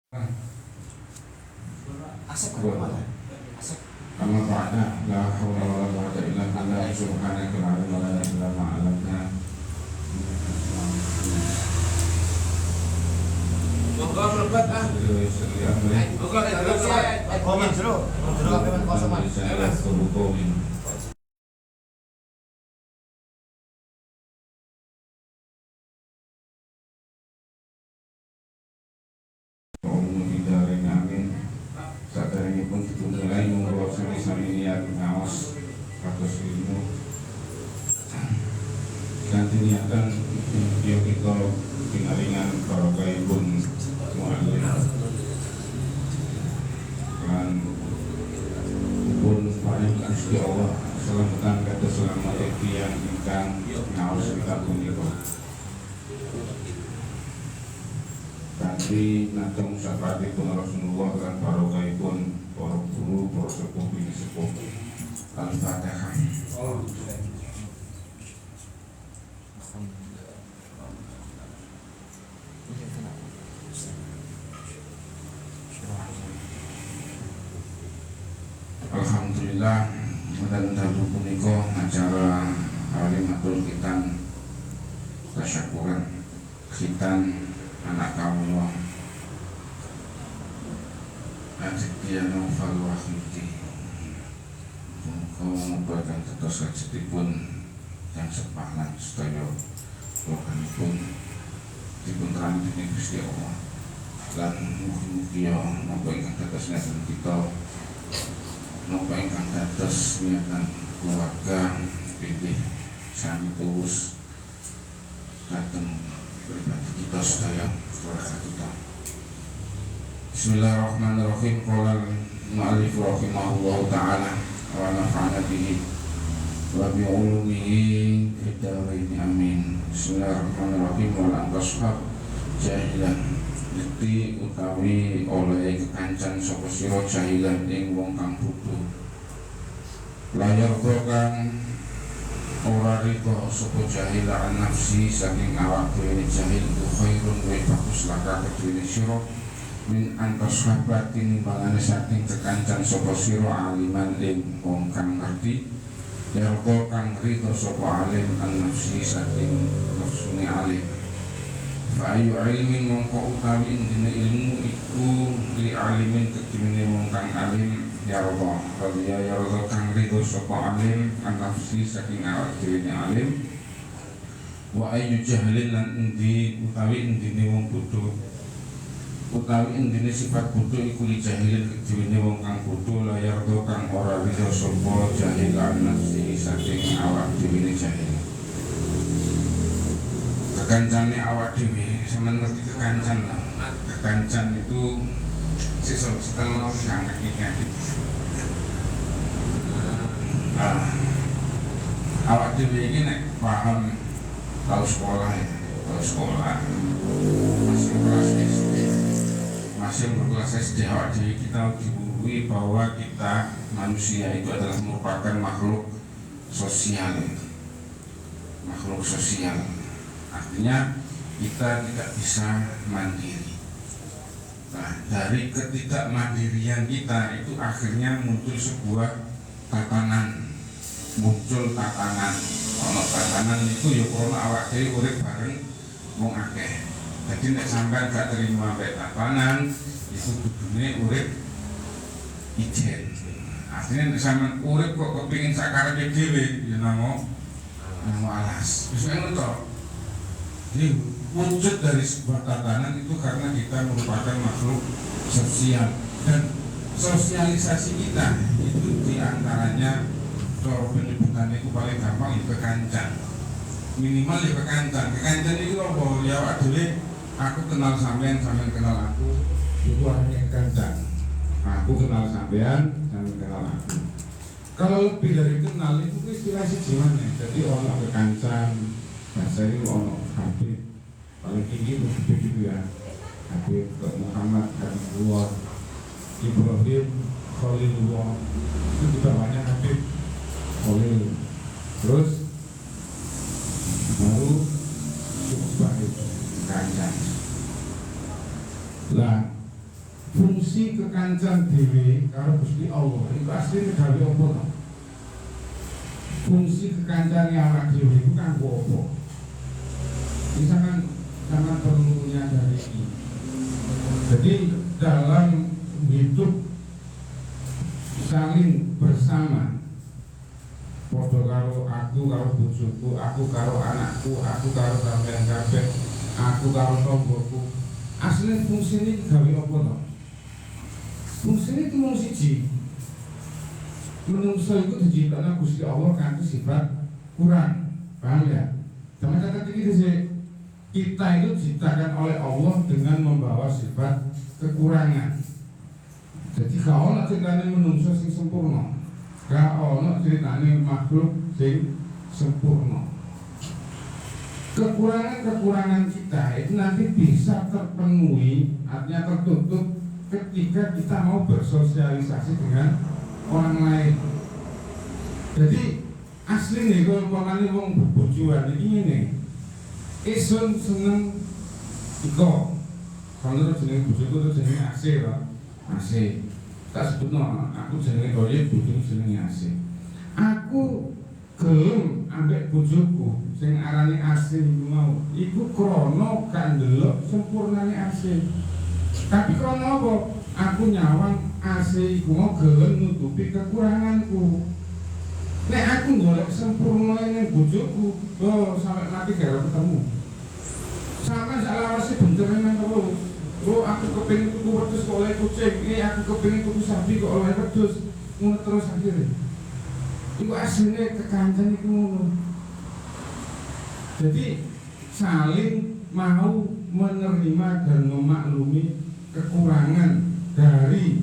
Asep kan kemana? Asep. Amma ba'da la hawla wa la quwwata illa billah subhanaka la ilma lana illa ma 'allamtana. Monggo mlebat ah. Monggo Komen dulu. Dulu apa yang kosongan? Sadaripun ditunggalai monggo sami-sami niat ngaos kados ilmu kanthi niatan yo kita pinaringan barokahipun mu'allim lan pun paring Gusti Allah selamatan kados selamat tiyang ingkang ngaos kitab punika. Kanthi nantang syafaatipun Rasulullah lan barokahipun para guru, para sepuh bini sepuh. Al-Fatihah. Alhamdulillah, mudah-mudahan punika acara alimatul khitan tasyakuran khitan anak kamu Aditya Novel Wahidi kau membuatkan tetos kajitipun yang sepalan sedaya rohanipun dipun terang dening Gusti Allah lan mugi-mugi napa ingkang dados niatan kita napa ingkang dados niatan keluarga pilih sami tulus dateng pribadi kita sedaya keluarga kita. Bismillahirrahmanirrahim. Qala al-mu'allif rahimahullahu ta'ala wa nafa'ana bihi wa bi ulumihi fid dharain amin. Bismillahirrahmanirrahim. Wa la tashab jahilan yakti utawi oleh kekancan sapa sira jahilan ing wong kang bodho. Layar kang ora riko sapa jahil an nafsi saking awak dhewe jahil ku khairun wa bagus laka kedene sira min antas sahabatin bangane saking kekancan sapa sira aliman ing wong kang ngerti yarko kang riko sapa alim an nafsi saking nafsune alim fa ayu ilmin mongko utawi dene ilmu iku li alimin kedene wong kang alim ya Allah, ya Allah kang ridho sapa alim an nafsi saking awak dhewe alim wa ayu jahlin lan endi utawi endine wong bodho utawi endine sifat bodho iku li jahilin kedene wong kang bodho la yardo kang ora ridho sapa jahil an nafsi saking awak dhewe jahil kekancane awak dhewe sampeyan ngerti kekancan lah kekancan itu setelah sangat negatif. Awak dhewe iki nek paham tahu sekolah masih kelas SD masih berkelas SD awak dhewe kita dibumbui bahwa kita manusia itu adalah merupakan makhluk sosial artinya kita tidak bisa mandiri. Nah, dari ketidakmandirian kita itu akhirnya muncul sebuah tatanan. Ono tatanan itu ya krono awak dhewe urip bareng wong akeh. Jadi nek sampean gak terima mek tatanan, itu kudune urip ijen. Artinya nek sampean urip kok kepengin sakarepe dhewe ya namo alas. Wis ngono to. Jadi wujud dari sebuah tatanan itu karena kita merupakan makhluk sosial dan sosialisasi kita itu diantaranya kalau penyebutan itu paling gampang itu kekancan minimal ya kekancan itu apa ya waduh aku kenal sampean kenal aku itu hanya kekancan aku kenal sampean kenal aku kalau lebih dari kenal itu istilah gimana jadi orang kekancan bahasa ini orang Habib paling tinggi begitu ya Habib Muhammad Habibullah Ibrahim Khalilullah itu di bawahnya Habib Khalil terus baru cukup baik kancan lah fungsi kekancan dhewe karo Gusti Allah iku asline gawe apa to? Fungsi kekancane awak dhewe iku kanggo apa? Ini sangat perlu nyadari ini. Jadi dalam hidup saling bersama, podo karo aku karo bojoku, aku karo anakku, aku karo sampeyan kabeh, aku karo tanggoku. Asline fungsine gawe apa to? Fungsine itu mung siji. Menungso iku diciptakna Gusti Allah kanthi sifat kurang. Paham ya? Sama kata iki kita itu diciptakan oleh Allah dengan membawa sifat kekurangan. Jadi kalau nak ceritanya menungso sing sempurna, kalau nak ceritanya makhluk sing sempurna. Kekurangan-kekurangan kita itu nanti bisa terpenuhi, artinya tertutup ketika kita mau bersosialisasi dengan orang lain. Jadi asli nih kalau umpamanya wong bojoan iki ngene. Isun seneng iko. Kalau jenenge bojoku itu jenenge AC to. AC. Tak sebutno aku jenenge Toyib, bojoku jenenge AC. Aku gelem ambek bojoku sing arane AC iku mau. Iku krana kan ndelok sempurnane AC. Tapi krana apa? Aku nyawang AC iku mau gelem nutupi kekuranganku. Nek aku golek sempurna ning bojoku, oh sampai mati gara ketemu. Sama salawase bener nang karo. Oh aku kepengin tuku wedhus kok oleh kucing, aku kepengin tuku sapi kok oleh wedhus. Ngono terus akhirnya. Iku asline kekancan iku ngono. Jadi saling mau menerima dan memaklumi kekurangan dari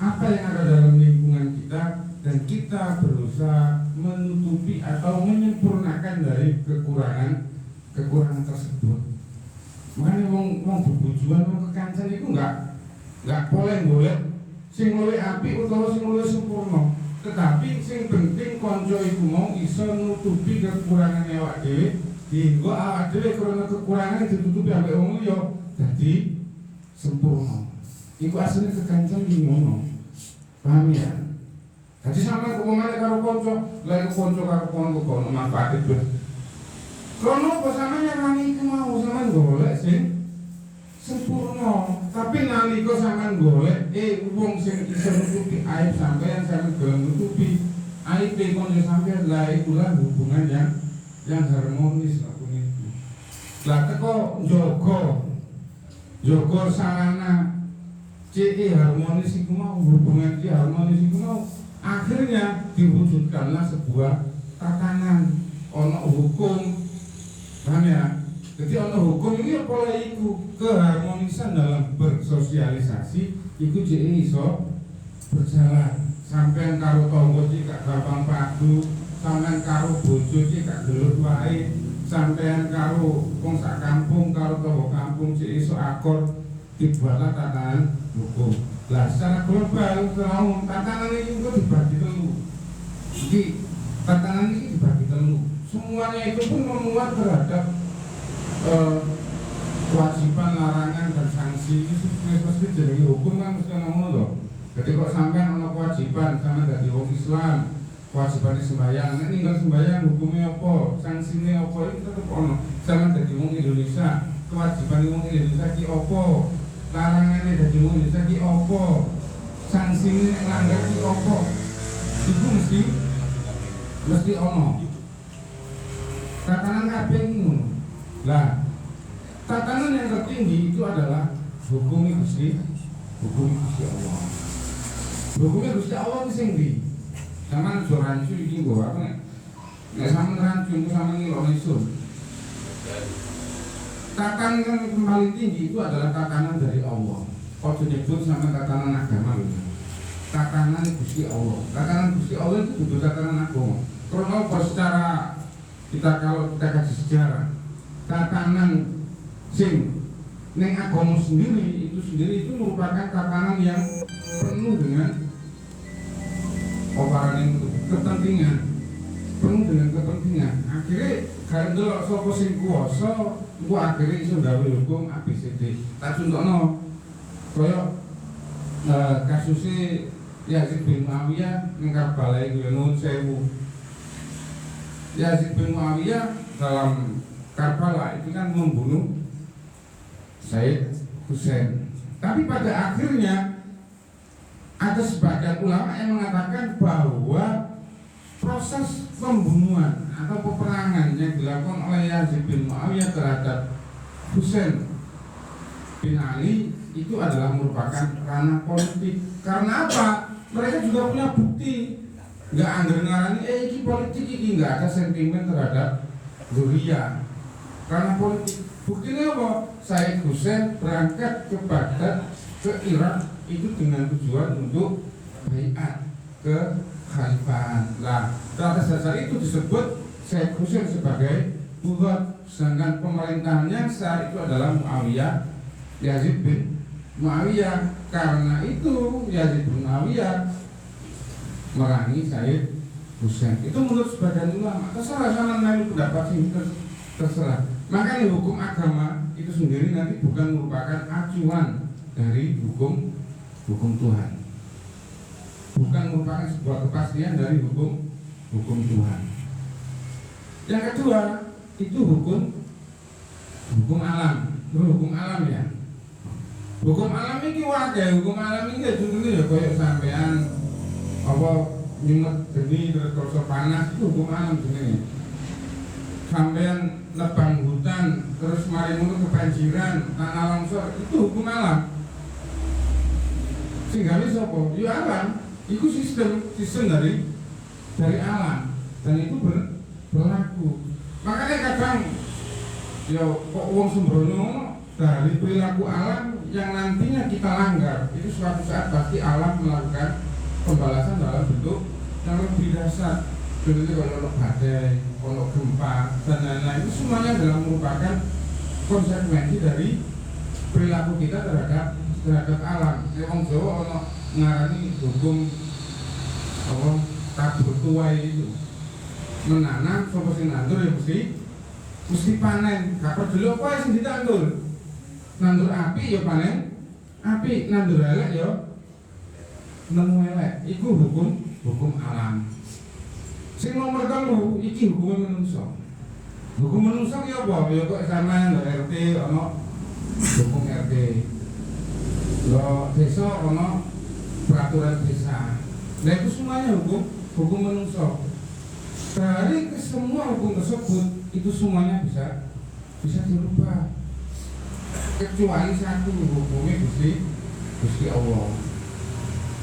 apa yang ada dalam lingkungan kita dan kita berusaha menutupi atau menyempurnakan dari kekurangan tersebut. Makanya wong bebujuan wong kekancan itu enggak boleh golek sing luwih apik utawa sing luwih sempurna. Tetapi sing penting kanca iku mau iso nutupi kekurangan awak dhewe, dienggo awak dhewe krana kekurangan ditutupi ambek wong liya dadi sempurna. Iku asline kekancan iki ngono. Paham ya? Jadi sampai kemana karo konco, lalu konco karo konco manfaat itu. Krono apa samanya nani itu mau sama golek sing sempurna. Tapi nalika sampean golek, wong sing iso nutupi aib sampean sampean gelem nutupi aib konco sampean, lah itulah hubungan yang harmonis lah itu. Lah teko jogo sarana CE harmonis iku mau, hubungan CE harmonis iku mau. Akhirnya diwujudkanlah sebuah tatanan ono hukum, paham ya? Jadi ono hukum ini apa iku keharmonisan dalam bersosialisasi, iku jadi iso berjalan. Sampean karo tangga iki gak gampang padu, sampean karo bojo iki gak gelut wae, sampean karo wong sak kampung karo tangga kampung iki iso akor, dibuatlah tatanan hukum. Lah secara global, tatanan ini itu dibagi telu. Jadi tatanan ini dibagi telu. Semuanya itu pun memuat terhadap kewajiban, larangan dan sanksi. Ini mesti jadi hukum kan mesti ngomong loh. Jadi kok sampean ono kewajiban sama dari wong Islam, kewajiban sembahyang. Nek ninggal sembahyang hukumnya apa? Sanksinya apa? Itu tetep ono. Sama dari wong Indonesia, kewajiban wong Indonesia ki apa? Larangannya dari wong Indonesia ki apa? Sanksinya langgar ki apa? Itu mesti ono. Tatanan kabeh ngono. Lah, tatanan yang tertinggi itu adalah hukum Gusti Allah. Hukum Gusti Allah itu sing ndi? Sampeyan aja rancu iki nggo apa nek sampeyan rancu itu sampeyan ngilokno isun. Tatanan yang paling tinggi itu adalah tatanan dari Allah. Ojo nyebut sama tatanan agama lho. Tatanan Gusti Allah. Tatanan Gusti Allah itu butuh tatanan agama. Karena secara kalau kita kaji sejarah, tatanan sing neng agama sendiri itu merupakan tatanan yang penuh dengan kepentingan. Akhirnya kalau delok sapa sing kuwasa, engko akhirnya iso gawe hukum ABCD. Tak contohno kaya kasusnya Yazid bin Muawiyah ning Karbala iku nuwun sewu. Yazid bin Muawiyah dalam Karbala itu kan membunuh Said Husain. Tapi pada akhirnya ada sebagian ulama yang mengatakan bahwa proses pembunuhan atau peperangan yang dilakukan oleh Yazid bin Muawiyah terhadap Husain bin Ali itu adalah merupakan ranah politik. Karena apa? Mereka juga punya bukti. Nggak anggar ngarani, ini politik ini nggak ada sentimen terhadap Zuriya. Karena politik. Buktinya apa? Said Husain berangkat ke Baghdad, ke Irak itu dengan tujuan untuk baiat ke khalifahan. Nah, atas dasar itu disebut Said Husain sebagai buat, sedangkan pemerintahannya saat itu adalah Muawiyah, Yazid bin Muawiyah. Karena itu Yazid bin Muawiyah merangi Said Husain. Itu menurut sebagian ulama. Terserah sama naik pendapat sih, terserah. Makanya hukum agama itu sendiri nanti bukan merupakan acuan dari hukum Tuhan. Bukan merupakan sebuah kepastian dari hukum Tuhan. Yang kedua itu hukum alam. Hukum alam ya. Hukum alam ini wae, hukum alam ini contohnya ya koyo sampean apa nyumet geni terus kerasa panas itu hukum alam jenenge. Sampean nebang hutan terus mari ngono kebanjiran, tanah longsor itu hukum alam. Sehingga sapa? Ya alam. Itu sistem dari alam dan itu berlaku. Makanya kadang ya kok wong sembrono dari perilaku alam yang nantinya kita langgar itu suatu saat pasti alam melakukan pembalasan dalam bentuk yang lebih dasar. Contohnya kalau badai, kalau gempa dan lain-lain itu semuanya adalah merupakan konsekuensi dari perilaku kita terhadap alam. Wong Jawa ono ngarani hukum apa tabur tuai itu menanam sapa sing nandur ya mesti panen. Kapan dulu apa sing ditandur? Nandur api ya panen api, nandur elek ya nemu elek. Iku hukum alam. Sing nomor 3 iki hukum menungso. Hukum menungso ki apa? Ya kok sampean RT ono hukum RT. Lo desa ono peraturan desa. Nah itu semuanya hukum menungso. Dari semua hukum tersebut itu semuanya bisa dirubah. Kecuali satu hukumnya Gusti Allah.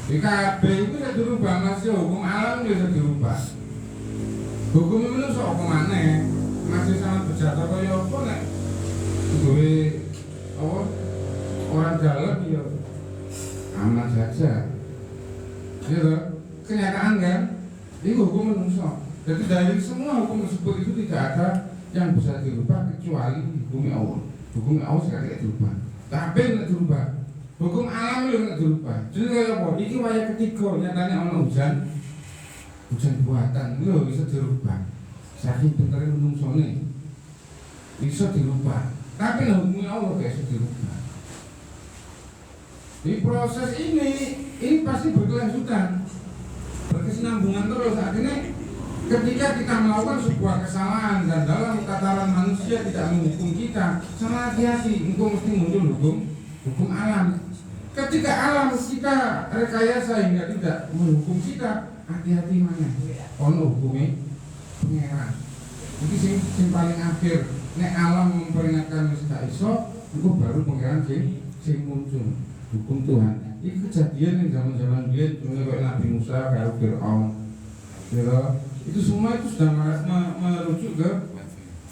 Di KB itu bisa dirubah, masih hukum alam bisa dirubah. Hukum menungso apa maneh? Masih sangat berjata kaya apa nek duwe apa orang dalam ya aman saja. Gitu. Kenyataan kan? Itu hukum menungso. Jadi dari semua hukum tersebut itu tidak ada yang bisa dirubah kecuali hukum Allah. Hukum Allah sekali tidak dirubah. Tapi tidak dirubah. Hukum alam itu tidak dirubah. Jadi kayak apa? Ini wayah ketiga nyatanya ono hujan buatan itu bisa dirubah. Saking pinternya menungsone bisa dirubah. Tapi hukum Allah tidak bisa dirubah. Di proses ini pasti berkelanjutan, berkesinambungan terus. Artinya ketika kita melakukan sebuah kesalahan dan dalam tataran manusia tidak menghukum kita, salah hati-hati, engkau mesti muncul hukum alam. Ketika alam kita rekayasa hingga tidak menghukum kita, hati-hati mana? Ono hukumnya pengeran. Ini sing paling akhir. Nek alam memperingatkan mesti gak iso, engkau baru pengeran sing muncul. Hukum Tuhan. Ini kejadian yang zaman-zaman dia kayak Nabi Musa, kayak Fir'aun. Itu semua itu sudah merujuk ke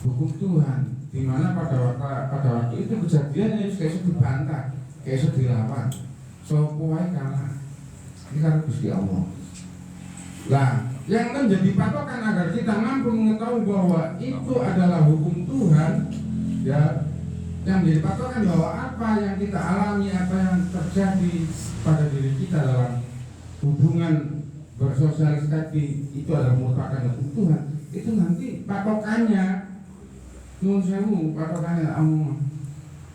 hukum Tuhan. Di mana pada waktu itu kejadiannya itu kayak dibantah, kayak dilawan. Sopo wae kalah. Ini karena Gusti Allah. Nah, yang menjadi patokan agar kita mampu mengetahui bahwa itu adalah hukum Tuhan, ya. Yang menjadi patokan bahwa apa yang kita alami, apa yang terjadi pada diri kita dalam hubungan bersosialis tadi itu adalah merupakan hukum Tuhan. Itu nanti patokannya, nyuwun sewu, patokannya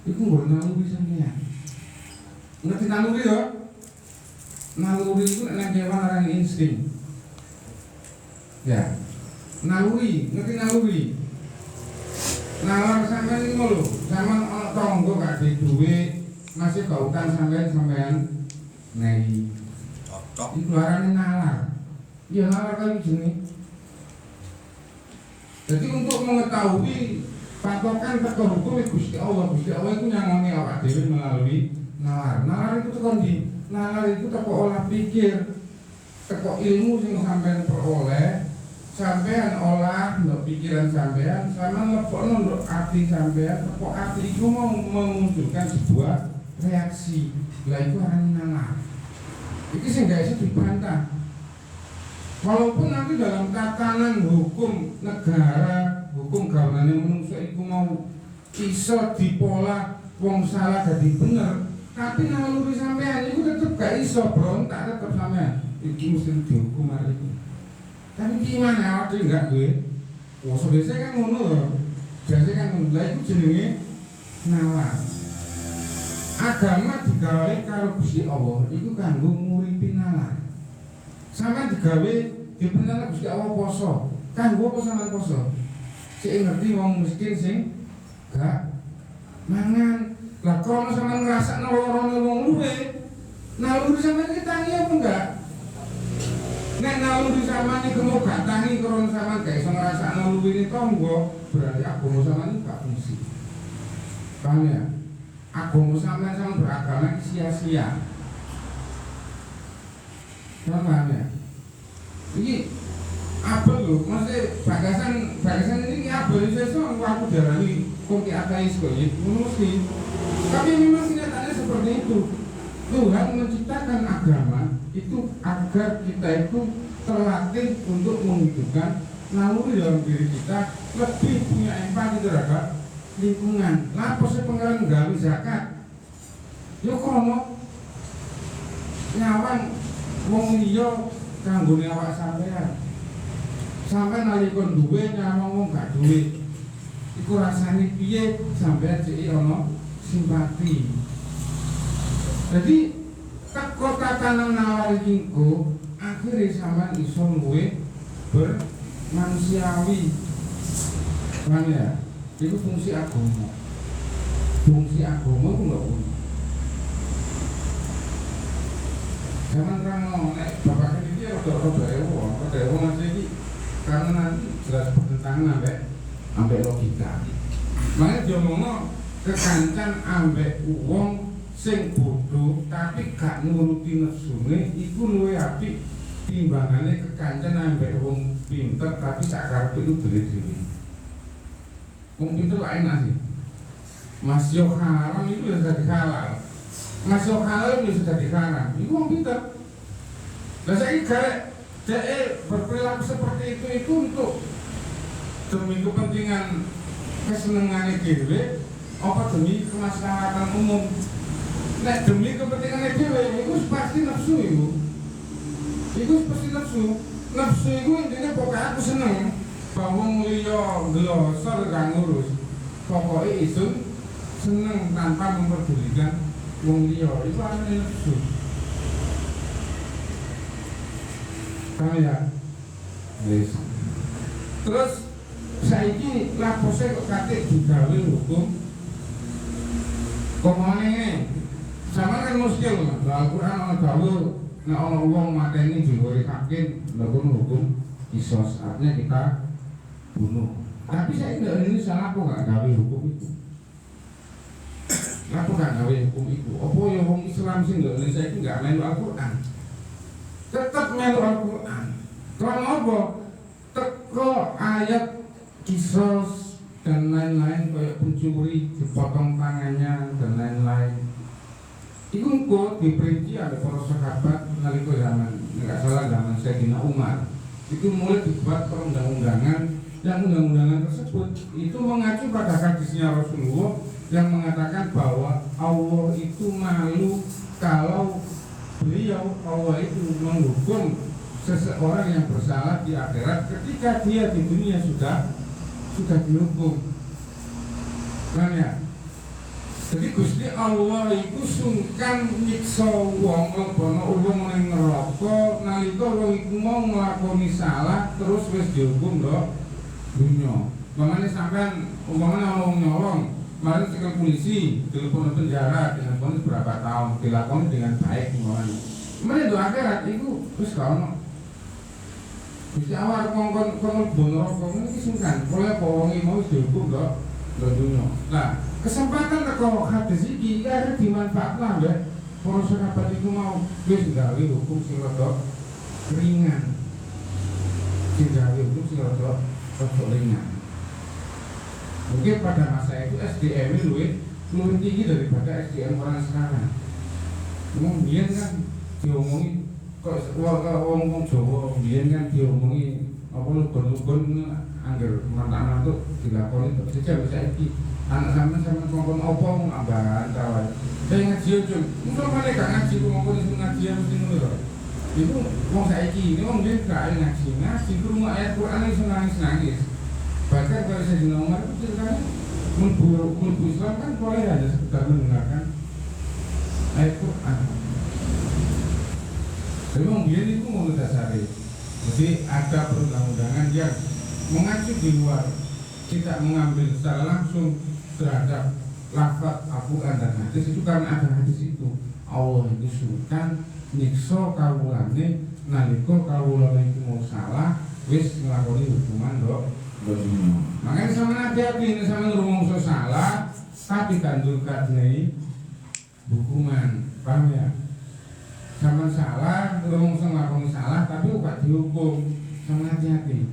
itu nggak naluri sampeyan. Ngerti naluri ya? naluri itu nek kewan arane insting. Ya. Naluri, ngerti naluri. Nalar sampean iki lho, sampean ana tangga gak duwe dhuwit, masih gak utang sampean nehi. Cocok. Iku arane nalar. Ya nalar kali jenenge. Jadi untuk mengetahui patokan teko hukum Gusti Allah itu nyangoni awak dhewe melalui nalar. Nalar itu teko ndi? Nalar itu teko olah pikir, teko ilmu sing sampean peroleh, sampean olah ndok pikiran sampean, sama ngebokno ndok ati sampean, teko ati iku mau memunculkan sebuah reaksi. Lah iku arane nalar. Iki sing gak iso dibantah. Walaupun nanti dalam tatanan hukum negara, hukum gawenane manungsa iku mau iso dipola wong salah dadi bener, tapi naluri sampean iku tetep gak iso berontak tetep sampean. Iki mesti dihukum hari ini. Tapi gimana awak dhewe enggak duwe? Wong biasa kan ngono lho. Biasa kan ngono. Lah iku jenenge nalar. Agama digawe karo Gusti Allah iku kanggo nguripi nalar. Sampeyan digawe diperintah Gusti Allah poso. Kanggo apa sampeyan poso? Sik ngerti wong miskin sing gak mangan. Lah krono sampeyan ngrasakno lorone wong luwe, naluri sampeyan iki tangi apa enggak? Nek naluri sampeyan iki mau gak tangi krono sampeyan gak iso ngrasakno luwine tangga, berarti agama sampeyan gak fungsi. Paham ya? Agama sampeyan beragama sia-sia. Paham ya? Ini apa lho? Maksudnya bagasan ini apa? Sesuatu aku darani kopi ateis kok ya? Mesti. Tapi memang kenyataannya seperti itu. Tuhan menciptakan agama itu agar kita itu terlatih untuk menghidupkan naluri dalam diri kita, lebih punya empati terhadap lingkungan. Lah apa sih pengen gawe zakat? Yo kono nyawang wong liya kanggone awak sampean. Sampeyan nalika duwe nyawang wong gak duwe. Iku rasane piye sampeyan cek ana simpati. Jadi teko tatanan nalar iki engko akhire sampeyan iso luwe bermanusiawi. Paham ya? Itu fungsi agama. Fungsi agama itu lho. Jangan terang nek bapak ini dia rada masih ini karena nanti jelas bertentangan ambek logika. Makanya dia ngomong kekancan ambek uang sing bodoh tapi gak nuruti nafsune iku luwih apik timbangane kekancan ambek wong pinter tapi sak karepe itu dhewe-dhewe. Wong pinter lah enak sih. Masih haram itu ya jadi halal. Masuk halal itu sudah diharam. Itu wong pinter. Lah saiki garek dhek berperilaku seperti itu untuk demi kepentingan kesenengane dhewe apa demi kemaslahatan umum. Nek demi kepentingan dhewe iku pasti nafsu iku. Iku pasti nafsu. Nafsu iku intine pokoke aku seneng bahwa wong liya nglosor gak ngurus. Pokoke isun seneng tanpa memperdulikan wong liya itu arane nafsu. Kaya wis. Terus saiki lapose kok katik digawe hukum kok ngene. Sama kan muskil lho. Al-Qur'an ana dawuh nek ana wong mateni digore hakim lha kono hukum kisos. Artinya kita bunuh. Tapi saya tidak ini salah kok gak gawe hukum itu. Aku gak gawe hukum itu. Apa ya wong Islam sing lho Indonesia iki gak melu Al-Qur'an. Tetap melu Al-Qur'an. Karena apa? Teko ayat kisos dan lain-lain kayak pencuri dipotong tangannya dan lain-lain. Iku engko diperinci ada para sahabat nalika zaman enggak salah zaman Sayyidina Umar. Itu mulai dibuat perundang-undangan dan undang-undangan tersebut itu mengacu pada hadisnya Rasulullah yang mengatakan bahwa Allah itu malu kalau beliau Allah itu menghukum seseorang yang bersalah di akhirat ketika dia di dunia sudah dihukum. Kan ya? Jadi Gusti Allah iku sungkan nyiksa wong lebono wong ning neraka nalika wong iku mau nglakoni salah terus wis dihukum ndok dunya. Mamane sampean umpamane wong nyolong, mari cekel polisi, telepon penjara dengan vonis berapa tahun, dilakoni dengan baik umpamane. Mene do akhirat iku wis gak ono. Gusti Allah kongkon mlebu neraka iki sungkan, oleh wong iki mau dihukum ndok dunya. Nah, kesempatan teko hadis iki arep dimanfaatkan ya. Para sahabat iku mau wis gawe hukum sing rada ringan. Sing gawe hukum sing rada ringan. Mungkin pada masa itu SDM lebih tinggi daripada SDM orang sekarang. Kemudian kan diomongi kok wong Jawa kemudian kan diomongi apa lugon-lugon angger mantuk dilakoni kok sejak saiki anak sampean kongkon opo ambahan tawai. Saya ngaji yo, mung male gak ngaji kongkon iso ngaji mesti ngono lho. Iku wong saiki ini wong dhewe gak ngaji krungu ayat Quran iso nangis-nangis. Bahkan kalau saya di nomor itu ceritanya Mulku Islam kan boleh aja sekedar mendengarkan ayat Quran. Tapi memang dia itu mau dasari. Jadi ada perundang-undangan yang mengacu di luar, tidak mengambil secara langsung terhadap lafaz Al-Quran dan hadis itu karena ada hadis itu. Allah itu sultan nyiksa kawulane nalika kawulane itu mau salah wis nglakoni hukuman dok. Makanya sama hati-hati sama ngomong salah tapi kandulkan nih hukuman, paham ya? Sama salah ngomong ngelakuin salah tapi bukan dihukum, sama hati-hati.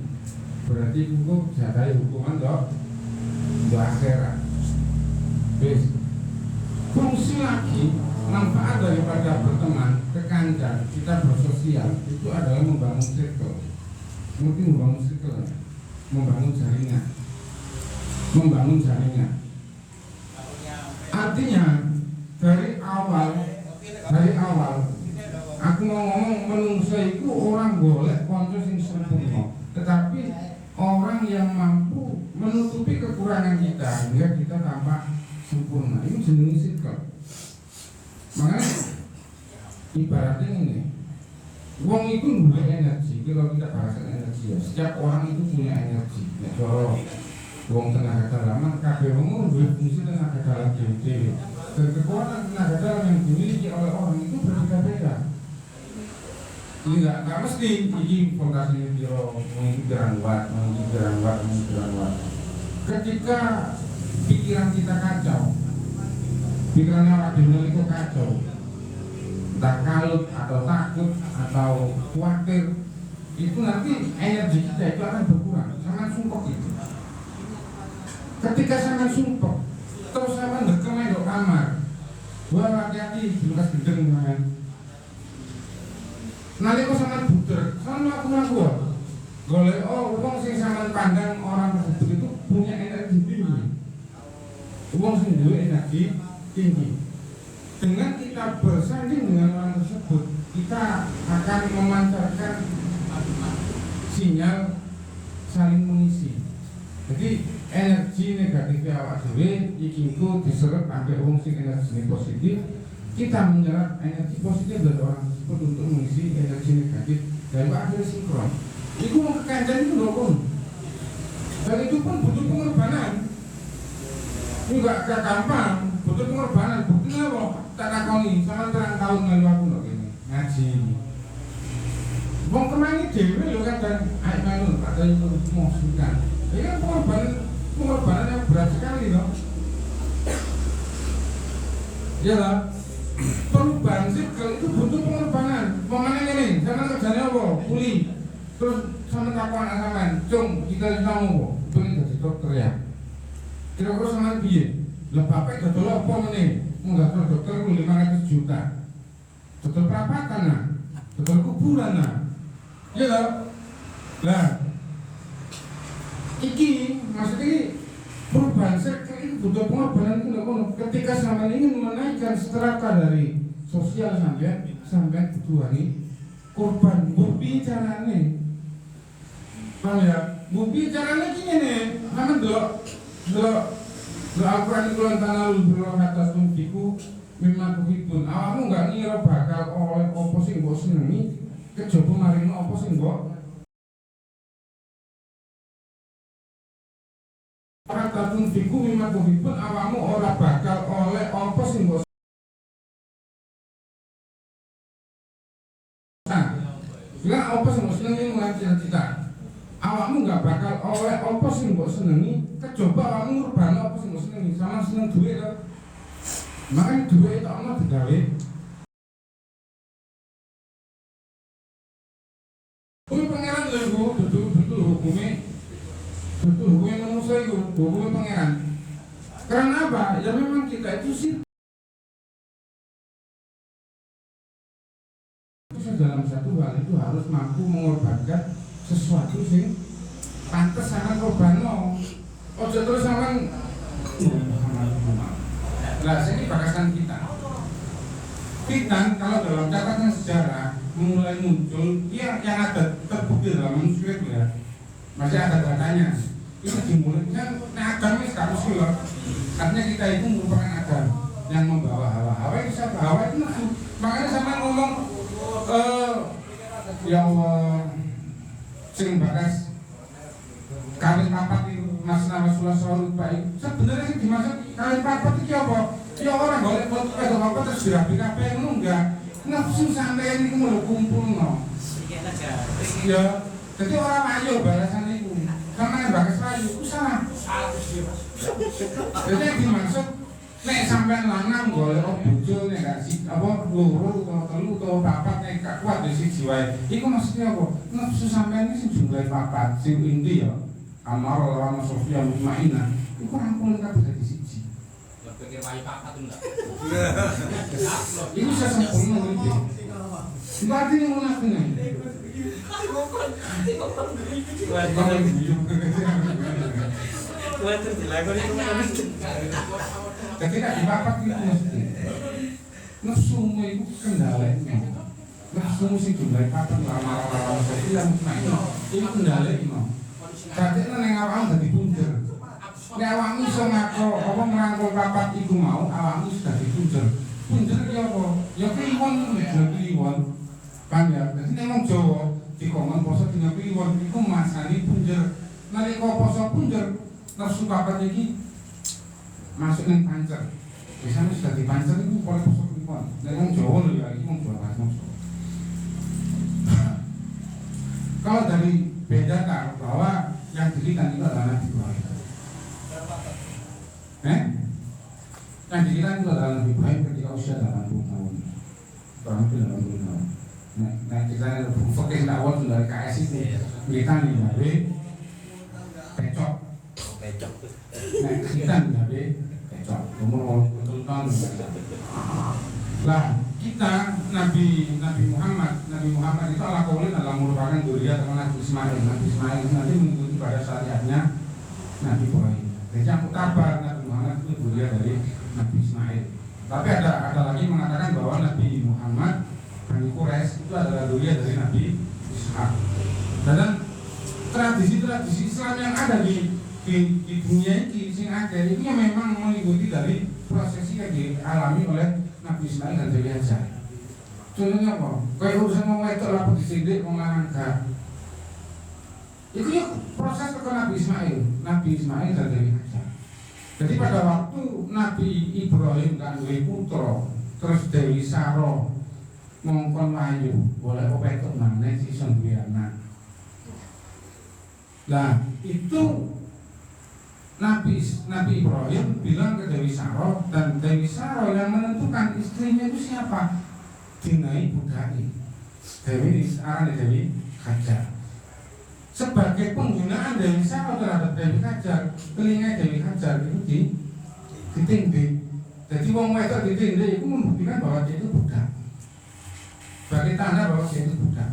Berarti hukum jadai hukuman dok di akhirat. Bis fungsi lagi manfaat daripada berteman kekancan kita bersosial itu adalah membangun circle. Mungkin membangun circle ya? membangun jaringan. Artinya dari awal aku mau ngomong menungso itu orang golek konco sing sempurna, tetapi orang yang mampu menutupi kekurangan kita hingga kita tampak sempurna. Itu jenis circle. Makanya ibaratnya ini wong itu punya energi. Kalau kita bahas energi ya, setiap orang itu punya energi. Ya, kalau wong tenaga dalam, kabeh wong punya fungsi tenaga dalam dewe. Dan kekuatan tenaga dalam yang dimiliki oleh orang itu berbeda-beda. Ini nggak mesti ini fondasinya biro mengikiran watt. Ketika pikiran kita kacau, pikiran awak dhewe itu kacau. Entah kalut atau takut atau khawatir, itu nanti energi kita itu akan berkurang. Sangat sumpek itu. Ketika sangat sumpek, terus sama ndekem di kamar, gua hati-hati bekas gendeng kan. Nalika sangat buder, sama aku golek wong sing sampean pandang orang tersebut itu punya energi tinggi. Wong sing duwe energi tinggi. Dengan kita bersanding dengan orang tersebut, kita akan memancarkan sinyal saling mengisi. Jadi energi negatif awak dhewe iki diserap ambek wong sing energi positif, kita menyerap energi positif dari orang tersebut untuk mengisi energi negatif dan akhirnya sinkron. Itu mau kekancan itu dong. Dan itu pun butuh pengorbanan. Ini enggak gampang, butuh pengorbanan. Buktinya apa? Tak takoni, sama terang tahun melu aku lho kene ngaji. Wong kemani dhewe lho kadang ae melu padha itu moskan. Ini kan pengorbanan yang berat sekali loh. Ya lah. Perubahan circle itu butuh pengorbanan. Pemane ngene, sampean kerjane apa? Kuli. Terus sampean takon sampean, "Cung, kita tamu, pengen dadi dokter ya." Kira-kira sampean piye? Lah bapak dodol apa meneh? Enggak tahu dokter 500 juta. Dodol perapatan nah. Dodol kuburan nah. Ya loh. Lah. Iki maksudnya perubahan circle itu butuh pengorbanan itu loh. Ketika sampean ingin menaikkan strata dari sosial sampean butuh korban. Bukti carane. Paham ya? Bukti carane iki ngene. Sampeyan delok Al-Quran itu lantanal birra hatta tunfiqu mimma tuhibbun. Awakmu enggak ngira bakal oleh apa sing mbok senengi kejaba maring apa sing mbok hatta tunfiqu mimma tuhibbun. Awakmu ora bakal oleh apa sing mbok ya apa sing mbok senengi mulai cita-cita. Awakmu enggak bakal oleh apa sing mbok senengi kejaba awakmu ngurbani apa sing mbok senengi. Sama seneng duit to. Makanya duit itu Allah digawe hukum pangeran lho iku, betul hukumnya manusia itu, hukumnya pangeran. Karena apa? Ya memang kita itu sih dalam satu hal itu harus mampu mengorbankan sesuatu sing pantes sangat korbanno. Ojo terus sampean lah, ini bakasan kita. Kita kalau dalam catatan sejarah mulai muncul, yang ada terbukti dalam manusia itu ya, masih ada datanya. Itu dimulai kan, agama ini sekarang sih loh. Artinya kita itu merupakan agama yang membawa hawa-hawa itu siapa? Hawa itu nafsu. Makanya sama ngomong, ya Allah, sing bakas kawin papat itu Mas Rasulullah SAW baik. Sebenarnya sih dimaksud kawin papat itu apa? Ya orang boleh foto atau apa terus dirapi kabeh ngono enggak. Nafsu sampai ini kumpul no. Ya, jadi orang ayo balasan itu. Sama yang bakas rayu itu salah. Jadi dimaksud nek sampean lanang golek bojo nek gak sih apa loro utawa telu utawa papat nek gak kuat wis siji wae. Iku maksudnya apa? Nafsu sampean iki sing jumlahe papat, sing inti ya. Amar lawan Sofia mutmainah. Iku rangkul kabeh dadi siji. Ya pikir wae papat enggak. Iku sesempurna iki. Iku artinya munafik nih. Ketika dipapat itu mesti nafsumu itu kendalanya. Nafsumu sing jumlahe papat lama-lama Sofia mutmainah. Iku kendalanya. Berarti neng awakmu dadi punjer. Nek awakmu iso ngako apa ngrangkul papat iku mau, awakmu sudah dipunjer. Punjer ki apa? Ya kliwon kliwon. Paham ya? Dadi nek wong Jawa dikongkon poso dina kliwon iku masani punjer. Nalika poso punjer, nafsu papat iki masuk ning pancer. Biasanya sudah dipancer iku poso kliwon. Nek wong Jawa lho ya iki wong Jawa kan. Kalau dari bedakan bahwa yang dirikan itu adalah Nabi Ibrahim. Yang dirikan itu adalah Nabi Ibrahim ketika usia 80 tahun. Kurang lebih 80 tahun. Nah kita fokus awal dari KS itu kita nih Nabi pecok. Nah kita nih Nabi pecok. Umur 80 tahun. Lah kita Nabi Muhammad itu ala kaulin adalah merupakan duriya teman Nabi Ismail. Nabi Ismail itu nanti mengikuti pada syariatnya Nabi Ibrahim. Jadi yang kabar Nabi Muhammad itu duriya dari Nabi Ismail. Tapi ada lagi mengatakan bahwa Nabi Muhammad Bani Quraisy itu adalah duriya dari Nabi Ishak. Dan tradisi-tradisi Islam yang ada di dunia ini sing ada itu yang memang mengikuti dari prosesi yang dialami oleh Nabi Ismail dan Dewi Hajar. Contohnya apa? Kayak urusan mau wedok lapor disidik, mau lanang gak. Itu ya proses ke Nabi Ismail dan Dewi Hajar. Jadi pada waktu Nabi Ibrahim kan duwe putra, terus Dewi Saro ngongkon wayu, boleh wedok maneh sisa duwe anak. Nah, itu Nabi Ibrahim bilang ke Dewi Saro, dan Dewi Saro yang menentukan istrinya itu siapa? Dinai Budai. Dewi Hajar. Sebagai penggunaan Dewi Saro terhadap Dewi Hajar, telinga Dewi Hajar itu ditindih. Jadi wong wedok ditindih itu membuktikan bahwa dia itu budak. Sebagai tanda bahwa dia itu budak.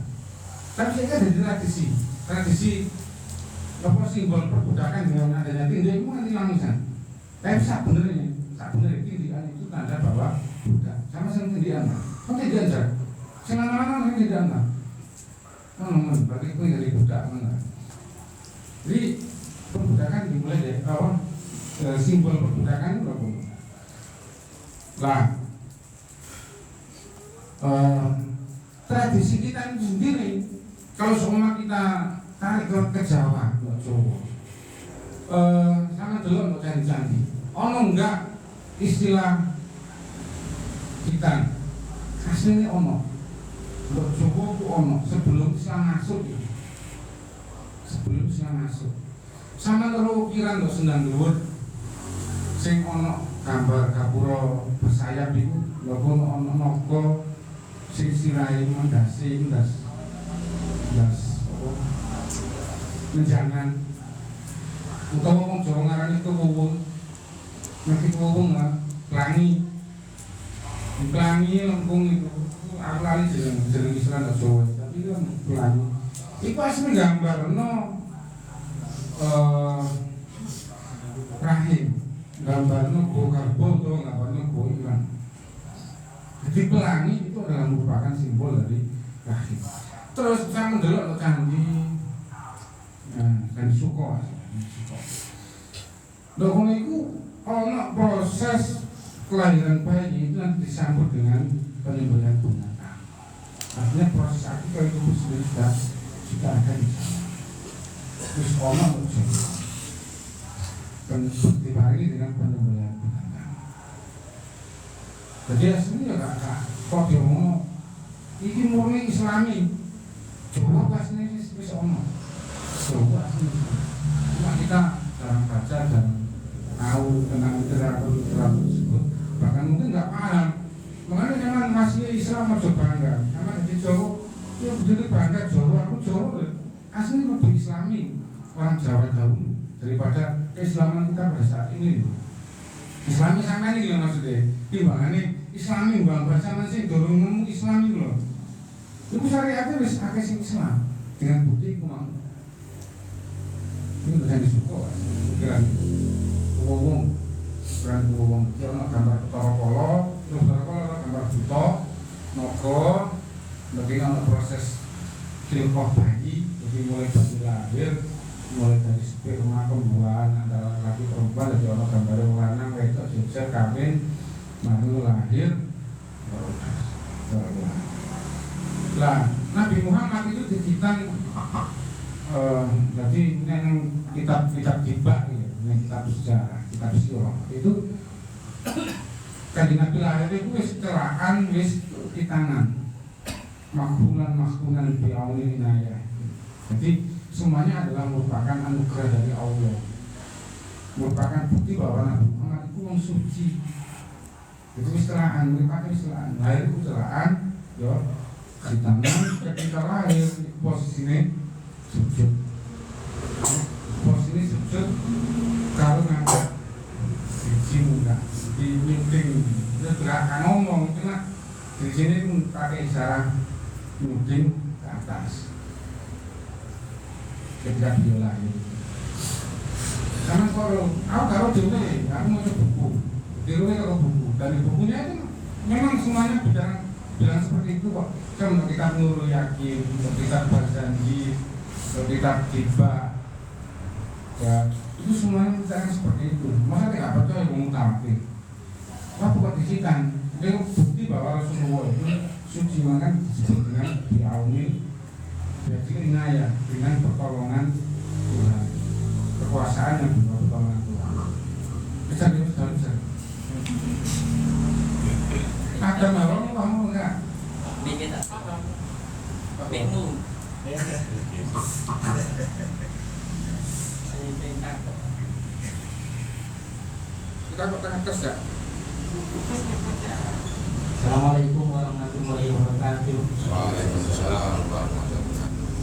Tapi ini ada tradisi apa simbol perbudakan dengan adanya tindik itu kan hilangkan. Tapi sebenarnya tindikan itu tanda bahwa budak. Sama sama tindikan. Kok tidak aja? Senang-senang tidak ada. Berarti itu dari budak mana? Jadi perbudakan dimulai dari awal simbol perbudakan itu apa? Lah, tradisi kita itu sendiri, kalau semua kita tarik ke Jawa, ke Jawa, sama dulu untuk candi-candi. Ono enggak istilah kita aslinya ono, untuk Jawa itu ono sebelum Islam masuk, sebelum Islam masuk. Sama kalau ukiran untuk sendang dhuwur, sing ono gambar gapura bersayap itu, walaupun ono naga sing sirahe mendasi ndas menjangan utawa wong Jawa ngarani kewuwung, ngerti kewuwung lah, pelangi lengkung itu, aku lali jeneng istilah Jawa, tapi itu pelangi. Iku asli gambarno rahim, gambarno go karbo atau gambarno go ilang. Jadi pelangi itu adalah merupakan simbol dari rahim. Terus saya mendelok candi Suko. Lho itu ono proses kelahiran bayi itu nanti disambut dengan penyembelihan binatang. Artinya proses akikah itu sudah ada di sana. Terus ono dibarengi dengan penyembelihan binatang. Jadi aslinya gak kok dia ngomong ini murni Islami. Coba aslinya bisa ono. Coba aslinya. Cuma kita jarang baca dan tahu tentang literatur tersebut, bahkan mungkin nggak paham. Makanya jangan masih Islam harus bangga. Karena di Jawa, ya begitu bangga Jawa, aku Jawa aslinya lebih Islami orang Jawa dahulu daripada keislaman kita pada saat ini. Islami sama ini loh maksudnya. Timbangannya Islami bang bahasa masih dorong ngomong Islami loh. Itu syariatnya wis akeh sing Islam dengan bukti kumang. Ini udah disuko, pikiran wong, pikiran wong. Dia gambar Bathara Kala, terus Bathara Kala gambar buta, naga, lagi ada proses khilqah bayi, jadi mulai dari lahir, mulai dari sperma pembuahan antara laki perempuan, jadi ada gambar orang lanang, wedok, jejer, kawin, baru lahir, baru lahir. Lah, Nabi Muhammad itu dikitan. Jadi yang kitab-kitab tiba, yang kitab sejarah, kitab sirah itu kanjeng Nabi lahir itu wis celaan, wis kitangan, makhunan bi'auni inayah. Jadi semuanya adalah merupakan anugerah dari Allah, merupakan bukti bahwa Nabi Muhammad itu orang suci. Itu istilahan, merupakan istilahan. Lahir itu istilahan, ya kitangan ketika lahir posisinya sujud. Posisi sujud kalau ngangkat biji muda di nyuding, itu gerakan ngomong cuma di sini pun pakai isyarat nyuding ke atas ketika dia lahir. Karena kalau dulu aku mau buku, dulu kalau buku dari bukunya itu memang semuanya bilang seperti itu kok. Kan kita Nurul Yakin, kita Barzanji, kita tiba, ya itu semuanya bicara seperti itu. Masa tidak percaya yang mutawatir? Apa buat disikan? Dia bukti bahwa Rasulullah itu suci, maka disebut dengan bi'aunil, berarti inayah, dengan pertolongan Tuhan, kekuasaan yang berupa pertolongan Tuhan. Besar. Ada malam kamu enggak? Bikin tak? Bingung. Kita kok tengah tes ya? Assalamualaikum warahmatullahi wabarakatuh. Waalaikumsalam warahmatullahi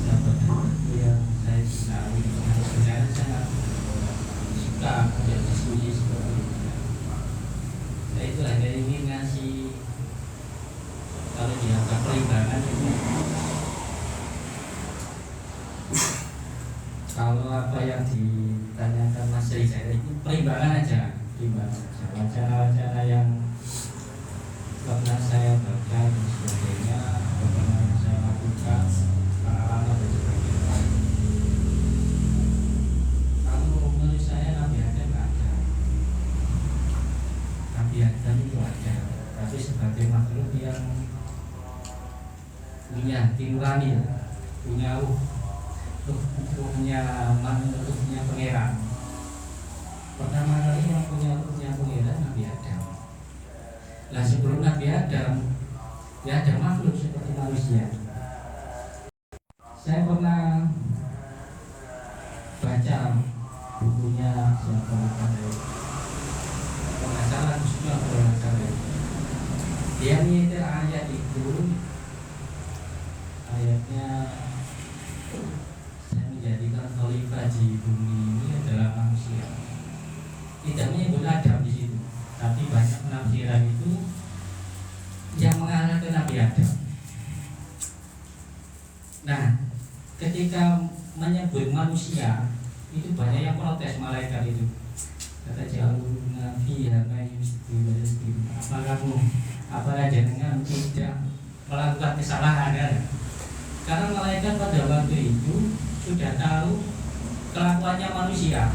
wabarakatuh. Yang saya kenali sebenarnya saya suka kerja diskusi seperti ini. Saya itu hanya ingin ngasih, kalau dianggap perimbangan itu, kalau apa yang ditanyakan Mas Rizal itu perimbangan aja. Wacana-wacana yang pernah saya baca dan sebagainya, pernah saya lakukan, pengalaman dan sebagainya. Kalau menurut saya Nabi Adam ada, punya hati nurani, punya ruhnya pangeran. Pertama kali yang punya ruhnya pangeran Nabi Adam. Nah sebelum Nabi Adam, ya ada makhluk seperti manusia. Saya pernah baca bukunya siapa namanya, pengacara khususnya pengacara. Dia menyetir ayat itu, ayatnya saya menjadikan khalifah di bumi ini adalah manusia. Tidak menyebut Adam di situ, tapi banyak penafsiran itu yang mengarah ke Nabi Adam. Nah, ketika menyebut manusia itu banyak yang protes malaikat itu. Kata jauh Nabi apa kamu apakah jangan tidak melakukan kesalahan kan? Karena malaikat pada waktu itu sudah tahu kelakuannya manusia.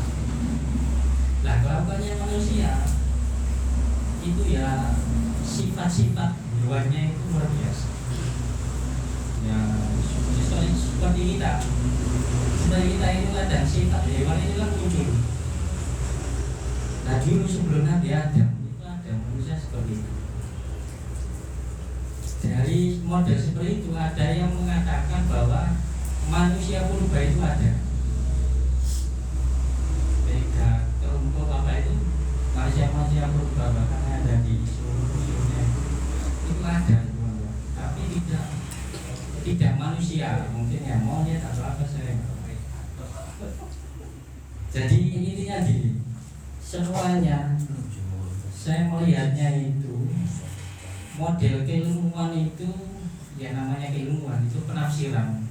Nah kelakuannya manusia itu ya sifat-sifat luarnya itu luar biasa. Ya seperti kita itu ada sifat hewan itu kan muncul. Nah dulu sebelum Nabi Adam itu ada manusia seperti itu. Dari model seperti itu ada yang mengatakan bahwa manusia purba itu ada. Beda kelompok apa itu manusia purba bahkan ada di seluruh itu ada, tapi tidak manusia, mungkin ya monyet atau apa saya. Jadi intinya gini, semuanya saya melihatnya itu model keilmuan itu ya namanya keilmuan itu penafsiran.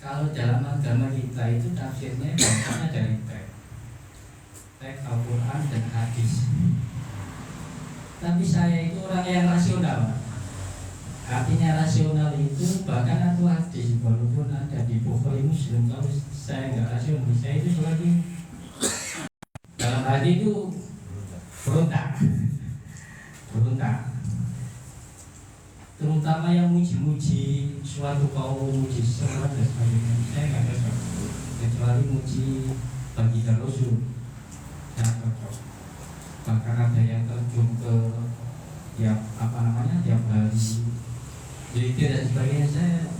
Kalau dalam agama kita itu tafsirnya biasanya dari teks Al-Quran dan hadis. Tapi saya itu orang yang rasional. Artinya rasional itu bahkan aku hadis walaupun ada di Bukhari Muslim. Kalau saya nggak rasional, saya itu selagi dalam hati itu berontak, terutama yang muji-muji suatu kaum, muji sesuatu dan sebagainya. Saya nggak cocok, kecuali muji bagi Rasul yang cocok. Bahkan ada yang terjun ke tiap tiap hari zikir dan sebagainya.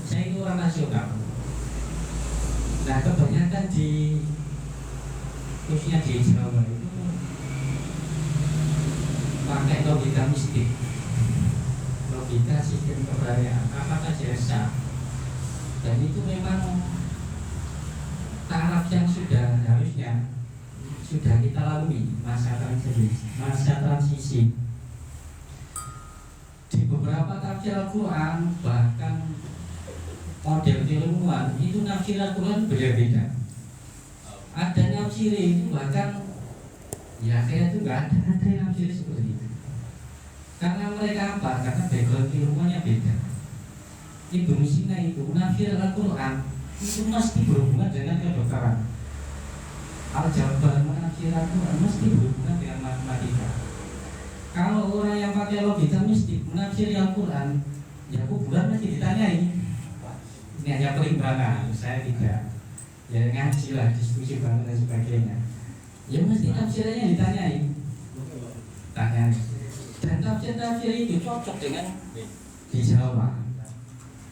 Saya itu orang nasional. Nah kebanyakan khususnya di Jawa itu pakai logika mistik, logika sistem kepercayaan apakah jasa, dan itu memang taraf yang harusnya sudah kita lalui masa transisi. Di beberapa tafsir Al-Quran bahkan model keilmuan itu nafsir Al-Quran beda-beda. Ada nafsir itu bahkan ya saya itu nggak ada yang nafsir seperti itu. Karena mereka apa? Karena background keilmuannya beda. Ibnu Sina itu nafsir Al-Quran itu mesti berhubungan dengan kedokteran. Al-Jabar menafsir Al-Quran mesti berhubungan dengan matematika. Kalau orang yang pakai logika mistik menafsir Al-Quran, ya kuburan mesti ditanyai. Ini hanya perimbangan, saya tidak. Ya ngaji lah, diskusi banget dan sebagainya. Ya mesti tafsirannya ditanyai. Tanyai. Dan tafsir itu cocok dengan di Jawa.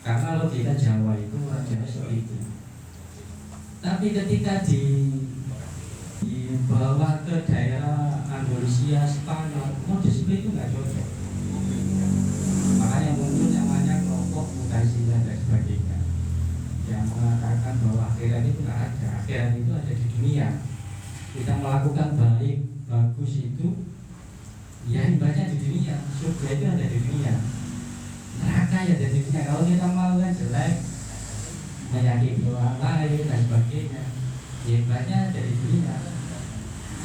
Karena logika Jawa itu ada seperti itu. Tapi ketika dibawa ke daerah Andalusia, Spanyol, model seperti itu nggak cocok. Makanya muncul namanya kelompok Mu'tazilah dan sebagainya yang mengatakan bahwa akhirat itu nggak ada. Akhirat itu ada di dunia. Kita melakukan baik, bagus itu ya ibadahnya di dunia. Surga itu ada di dunia, neraka ya ada di dunia. Kalau kita melakukan jelek, menyakiti orang lain dan sebagainya, ya ibadahnya ada di dunia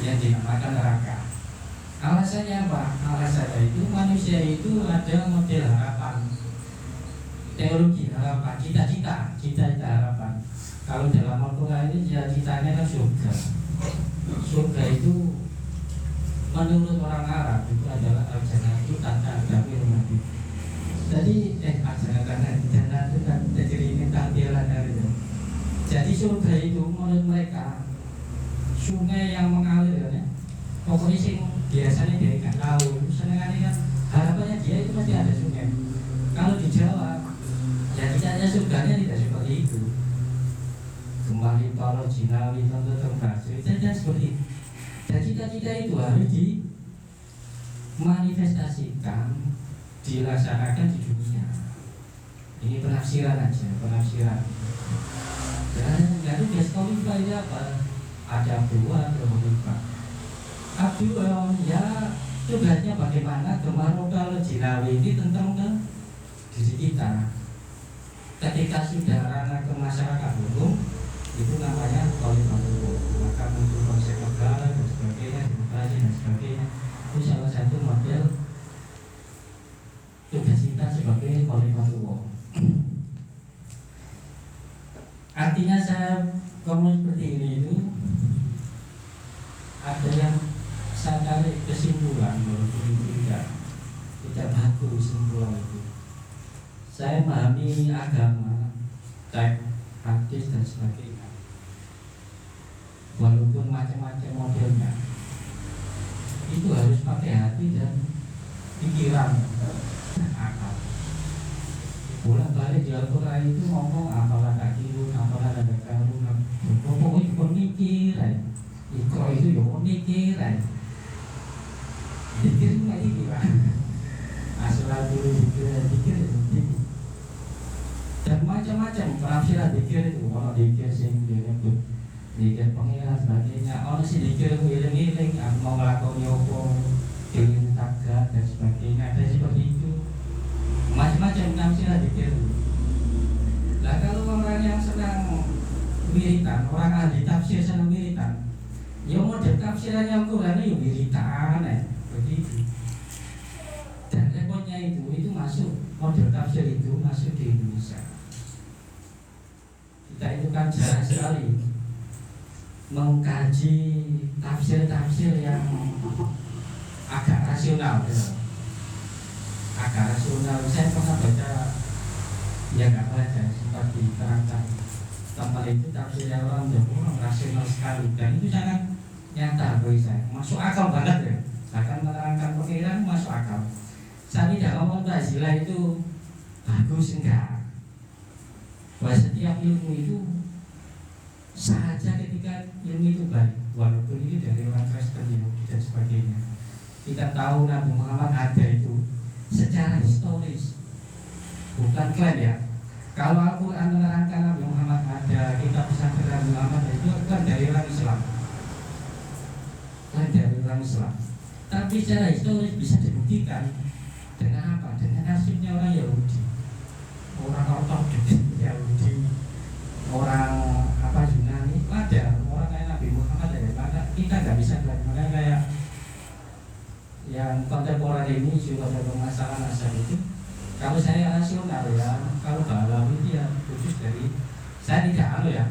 yang dinamakan neraka. Alasannya apa? Alasannya itu manusia itu ada model harapan, teologi harapan, cita-cita harapan. Kalau dalam Al-Quran ini cita-citanya kan surga. Surga itu menurut orang Arab itu adalah al-jannah itu tanda ada firman. Jadi karena jangan itu kan jadi ini tampilan dari itu. Jadi surga itu menurut mereka sungai yang mengalir ya. Pokoknya sih biasanya dia ikan laut. Senengannya kan harapannya dia itu pasti ada sungai. Kalau di Jawa ya tidak surganya tidak seperti itu. Kembali Tolo Jinawi Tonton Tembak cerita seperti itu. Dan cita-cita itu harus dimanifestasikan, dilaksanakan di dunia. Ini penafsiran aja, penafsiran. Dan itu biasa khalifah itu apa? Ada dua khalifah. Abdul ya tugasnya bagaimana Gemarokal Jinawi ini tentang ke diri kita. Ketika sudah ranah ke masyarakat umum itu namanya khalifah umum. Maka muncul konsep negara dan sebagainya, demokrasi dan sebagainya. Itu salah satu model tugas kita sebagai khalifah umum. Artinya saya ngomong seperti ini itu ada yang saya tarik kesimpulan walaupun tidak bagus kesimpulan itu. Saya memahami agama, teks, hadis dan sebagainya. Walaupun macam-macam modelnya, itu harus pakai hati dan pikiran dan akal. Bolak-balik di Al-Quran itu ngomong apalah takdirun, apalah ada karun, pokoknya pemikiran. Ikro itu ya pemikiran. Dikir nggak dikira. Asal dulu dikir itu. Dan macam-macam penafsiran dikir itu, kalau dikir sing dia nyebut dikir pengiran sebagainya, orang sih dikir ngiling-ngiling, aku mau ngelakoni apa, ingin tagat dan sebagainya, ada seperti itu. Macam-macam penafsiran dikir. Nah kalau orang yang sedang wiritan, orang ahli tafsir sedang wiritan, ya model tafsirannya Al-Quran ya wiritan, begitu. Dan repotnya itu masuk model tafsir itu masuk di Indonesia. Kita itu kan jarang sekali mengkaji tafsir-tafsir yang agak rasional ya. Agak rasional. Saya pernah baca, ya nggak baca, sempat diterangkan tempat itu tafsir yang orang Jawa rasional sekali dan itu sangat nyata bagi saya, masuk akal banget ya. Bahkan menerangkan pemikiran masuk akal. Saya tidak ngomong Mu'tazilah itu bagus, enggak. Bahwa setiap ilmu itu saja ketika ilmu itu baik, walaupun itu dari orang Kristen Yahudi dan sebagainya. Kita tahu Nabi Muhammad ada itu secara historis, bukan klaim ya. Kalau Al-Quran menerangkan Nabi Muhammad ada, kita bisa Nabi Muhammad itu kan dari orang Islam, kan dari orang Islam. Tapi secara historis bisa dibuktikan dengan apa? Dengan nasibnya orang Yahudi, orang Ortodoks Yahudi, orang apa Yunani, ada orang kayak Nabi Muhammad dari mana? Kita nggak bisa belajar kayak yang kontemporer ini juga ada masalah nasab itu. Kalau saya rasional ya, kalau Balawi dia khusus dari saya tidak ya,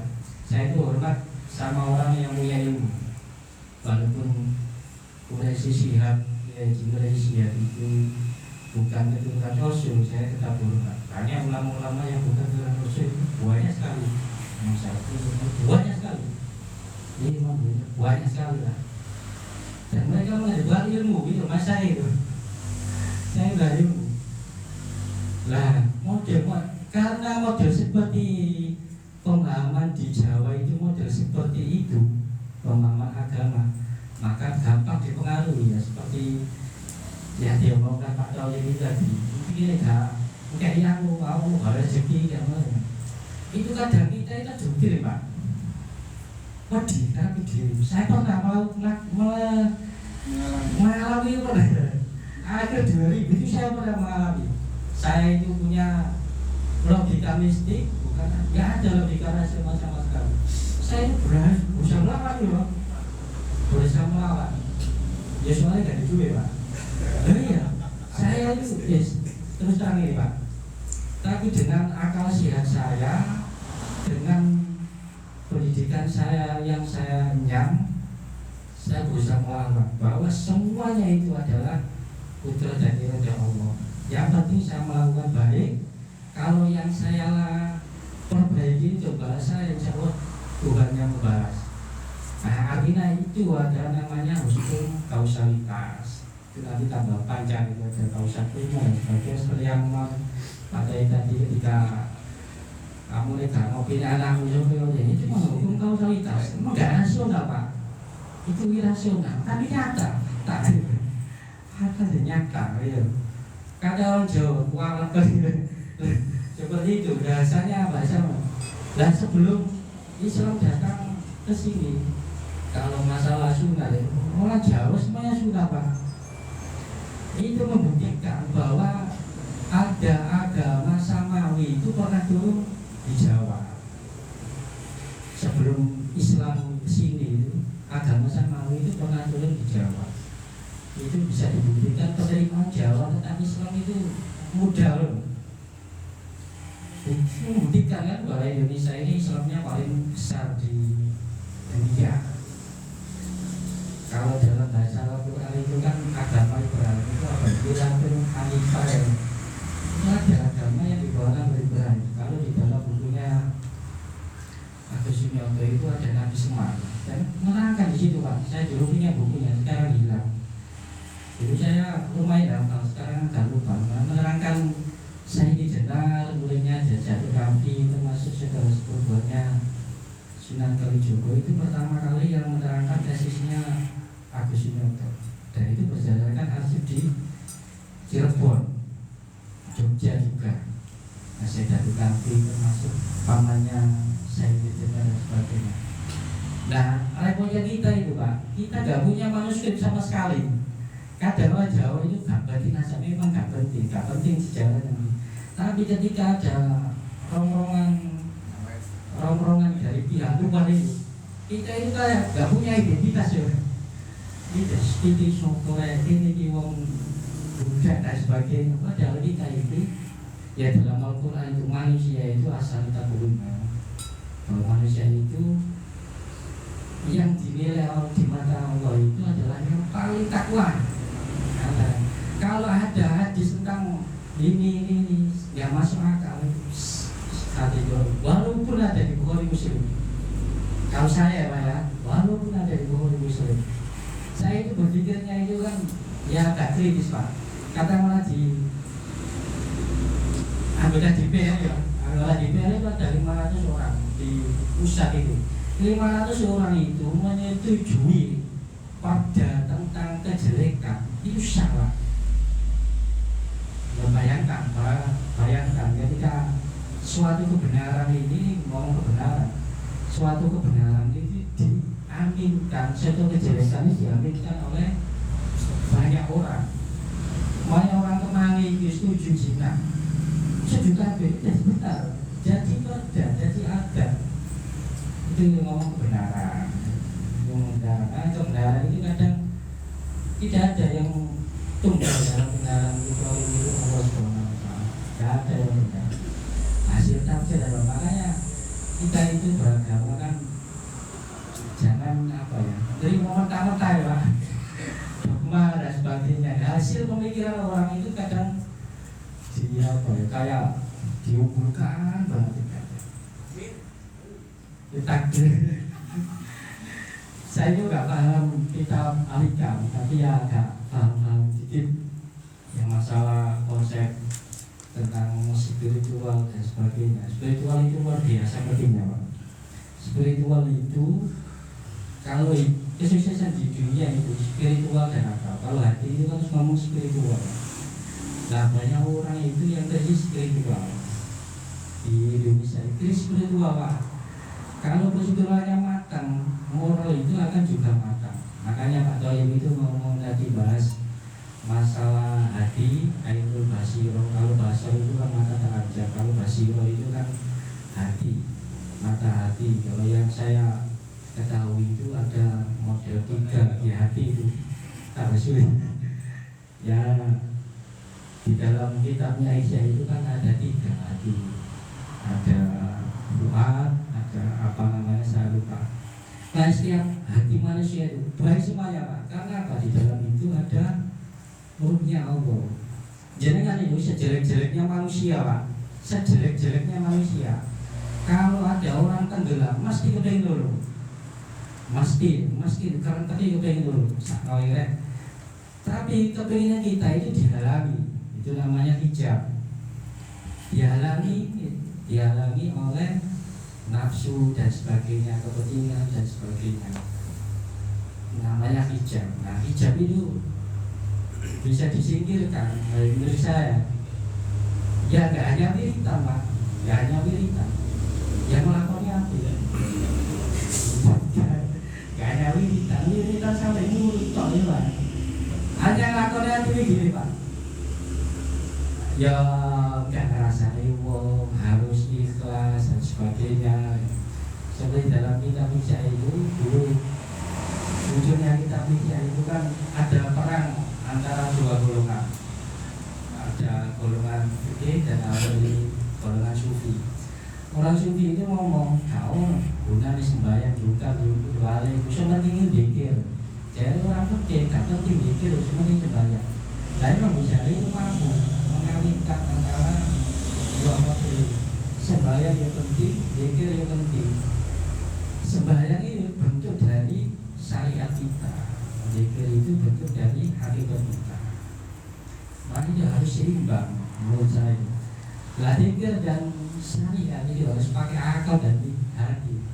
saya itu hormat sama orang yang punya ilmu, walaupun Quraisy Shihab ya Quraisy itu bukan keturunan Rasul, saya tetap hormat. Banyak ulama-ulama yang bukan keturunan Rasul banyak sekali, yang satu banyak sekali, ini memang banyak sekali lah. Dan mereka mengajar ilmu itu masa itu, saya nggak ilmu. Lah karena model seperti pemahaman di Jawa itu model seperti itu pemahaman agama, maka gampang dipengaruhi ya seperti ya dia mau Pak Tauli ini tadi mungkin kayak yang mau rezeki yang mana itu kadang kita itu jungkir Pak. Waduh, tapi saya pernah mengalami akhir 2000 itu saya pernah mengalami. Saya itu punya logika mistik, bukan? Nggak ada logika rasional sama sekali. Saya itu berusaha melawan loh, berusaha melawan. Ya soalnya nggak ada duit Pak. Iya, saya itu terus terang ini Pak. Tapi dengan akal sehat saya, dengan pendidikan saya yang saya nyam, saya berusaha melawan bahwa semuanya itu adalah kudrat dan irada Allah. Yang penting saya melakukan baik, itu ada namanya hukum kausalitas. Itu nanti tambah panjang itu ada kausal prima dan sebagainya. Seperti yang materi tadi ketika kamu lihat ngopinya anakmu ini cuma hukum kausalitas. Emang nggak rasional Pak? Itu irasional, tapi nyata. Tak ada nyata ya. Kata orang Jawa kualat seperti itu bahasanya bahasa. Dan sebelum Islam datang ke sini, kalau masalah sunnah orang Jawa semuanya sunnah Pak. Itu membuktikan bahwa ada agama Samawi itu pernah turun di Jawa. Sebelum Islam ke sini agama Samawi itu pernah turun di Jawa. Itu bisa dibuktikan penerimaan Jawa tentang Islam itu mudah loh. Itu membuktikan kan bahwa Indonesia ini Islamnya paling besar di dunia. Kalau dalam bahasa Al-Quran itu kan agama Ibrahim itu apa? Ibrahim Hanifah. Itu ada agama yang dibawakan oleh Ibrahim. Kalau di dalam bukunya Agus Sunyoto itu ada Nabi Semar. Dan menerangkan di situ Pak. Saya dulu punya bukunya, sekarang hilang. Dulu saya lumayan hafal, sekarang agak lupa. Menerangkan Sayyidi Jenar, mulainya Jatuh Kampi, termasuk segala sebuahnya Sunan Kalijogo itu pertama kali yang menerangkan tesisnya Agus Sunyoto. Dan itu berdasarkan arsip di Cirebon, Jogja juga. Nah, Jatuh Kampi termasuk pamannya Sayyidi Jenar dan sebagainya. Nah, repotnya kita itu Pak, kita gak punya manuskrip sama sekali. Kadang orang Jawa itu gak penting, nasabnya memang gak penting sejarahnya. Tapi ketika ada rongrongan dari pihak luar itu, kita itu kayak gak punya identitas ya. Kita seperti sokore ini wong budak dan sebagainya. Padahal kita itu ya dalam Al-Quran itu manusia itu asal tabuhnya. Kalau manusia itu yang dinilai di mata Allah itu adalah yang paling takwa. Kalau ada hadis tentang ini yang masuk akal, walaupun ada di Bukhari Muslim. Kalau saya Pak ya, walaupun ada di Bukhari Muslim, saya itu berpikirnya itu kan ya agak kritis Pak. Katakanlah di anggota DPR ya, anggota DPR itu ada 500 orang di pusat itu. 500 orang itu menyetujui pada tentang kejelekan itu salah. Bayangkan ketika suatu kebenaran ini ngomong kebenaran, suatu kebenaran itu diaminkan, suatu kejelekan ini diaminkan oleh banyak orang. Banyak orang kemangi itu setuju zina, setuju jadi benar, jadi perda, jadi ada. Itu ngomong kebenaran. Kebenaran itu kadang tidak ada yang tunggal dalam kebenaran kecuali milik Allah Subhanahu wa Ta'ala. Tidak ada yang tunggal. Hasil tafsir adalah makanya kita itu beragama kan jangan apa ya, terima mentah-mentah ya Pak, dogma dan sebagainya. Hasil pemikiran orang itu kadang dia apa ya, kayak diunggulkan banget takdir. Saya juga paham kitab Al-Hikam, tapi ya agak paham sedikit yang masalah konsep tentang spiritual dan sebagainya. Spiritual itu luar biasa pentingnya Pak. Spiritual itu kalau kesuksesan di dunia itu spiritual dan apa? Kalau hati itu kan harus ngomong spiritual. Nah banyak orang itu yang krisis spiritual di Indonesia itu spiritual Pak. Kalau prosedurnya matang, moral itu akan juga matang. Makanya Pak Toyib itu ngomong tadi bahas masalah hati, ainul basiro. Kalau basiro itu kan mata telanjang, kalau basiro itu kan hati, mata hati. Kalau yang saya ketahui itu ada model 3 di hati itu. Agak sulit. Ya di dalam kitabnya Aisyah itu kan ada 3 hati. Ada fuad, ada apa namanya saya lupa. Nah setiap hati manusia itu baik semuanya Pak. Karena apa? Di dalam itu ada ruhnya Allah. Jangan itu sejelek-jeleknya manusia Pak, sejelek-jeleknya manusia. Kalau ada orang tenggelam, mesti kepengen dulu. mesti karena tadi kepengen dulu tapi kepinginan kita itu dihalangi, itu namanya hijab, dihalangi oleh nafsu dan sebagainya, kepentingan dan sebagainya, namanya hijab. Nah, hijab itu bisa disingkirkan menurut saya. Ya nggak hanya wiritan Pak, nggak hanya wiritan, yang melakukannya apa ya? Nggak hanya wiritan sampai mulut toh ya Pak. Hanya lakonnya itu gini Pak. Ya nggak ngerasa wong, harus ikhlas dan sebagainya. Seperti dalam kitab Hijab itu dulu, ujungnya kitab Hijab itu kan ada perang antara dua golongan. Ada golongan fikih dan ada golongan sufi. Orang sufi itu ngomong, kau guna sembahyang juga dulu balik, cuma ingin dikir. Jadi orang fikih gak penting dikir, cuma ingin sembahyang. Lain orang bicara itu mampu mengalihkan antara dua materi. Sembahyang yang penting, dikir yang penting. Sembahyang ini bentuk dari syariat kita, dikir itu bentuk dari hakikat kita. Makanya harus seimbang menurut saya. Lah dikir dan syariat ini harus pakai akal dan hati.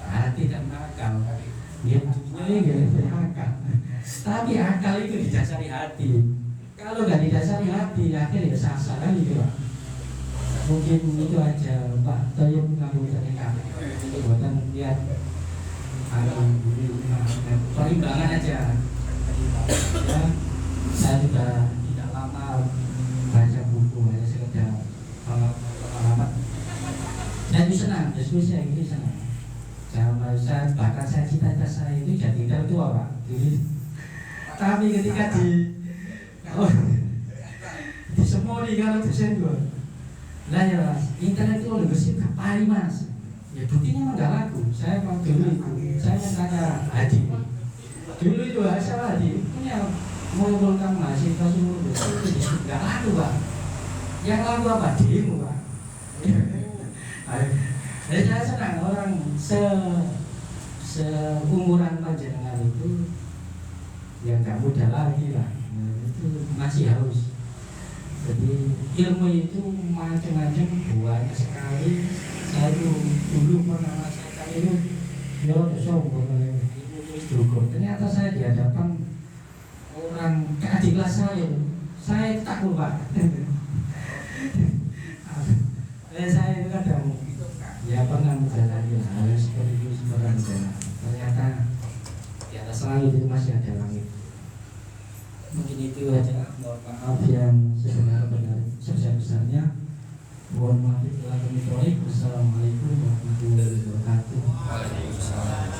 Hati dan akal. Ya ini gak akal. Tapi akal itu didasari hati. Kalau nggak didasari hati, akhirnya sasar kan gitu Pak. Mungkin itu aja Pak Toyib kamu terdekat. Itu buatan lihat perimbangan aja. Ya, saya juga lama baca buku, hanya sekedar pengalaman. Saya itu senang, diskusi saya ini senang. Bahkan saya cita-cita saya itu jadi intelektual Pak. Jadi, tapi ketika disemoni kalau dosen gue, lah ya Mas, intelektual leadership kapal Mas. Ya buktinya memang gak laku. Saya waktu dulu saya tanya Hadi. Dulu itu saya Hadi punya mengumpulkan mahasiswa seluruh Indonesia nggak laku Pak. Yang laku apa? Demo Pak. Jadi saya senang orang seumuran panjenengan itu yang nggak muda lagi lah. Itu masih harus. Jadi ilmu itu macam-macam banyak sekali. Saya dulu pernah merasakan itu ya udah sombong ilmu ternyata saya di hadapan orang keadilan saya takut Pak. Saya itu kadang ya pernah menjalani hal seperti itu pernah menjalani. Ternyata di atas langit itu masih ada langit. Mungkin itu aja. Mohon maaf yang sebenar-benar sebesar-besarnya. Mohon maaf bila kami proyek. Wassalamualaikum warahmatullahi wabarakatuh. Waalaikumsalam.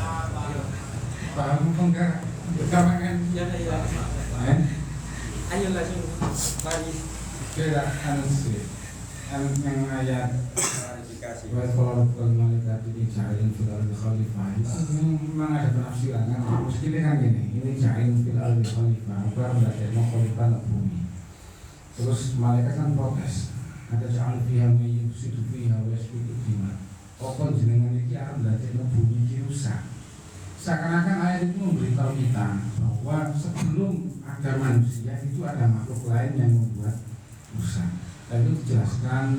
Pak Mungkar berkawangan Ya. Ayo langsung mari. kira yang ayat Klarifikasi. Wal malaikat ini ja'ilun fil ardi khalifah itu memang ada penafsiran kan. Mestinya kan gini, ini ja'ilun fil ardi khalifah, apa menjadi khalifah di bumi. Terus malaikat kan protes, ada ja'al fiha may yufsidu fiha wa yasfiku dima. Apa jenengan iki arep ndadekno bumi iki rusak. Seakan-akan ayat itu memberitahu kita bahwa sebelum ada manusia itu ada makhluk lain yang membuat rusak. Dan itu dijelaskan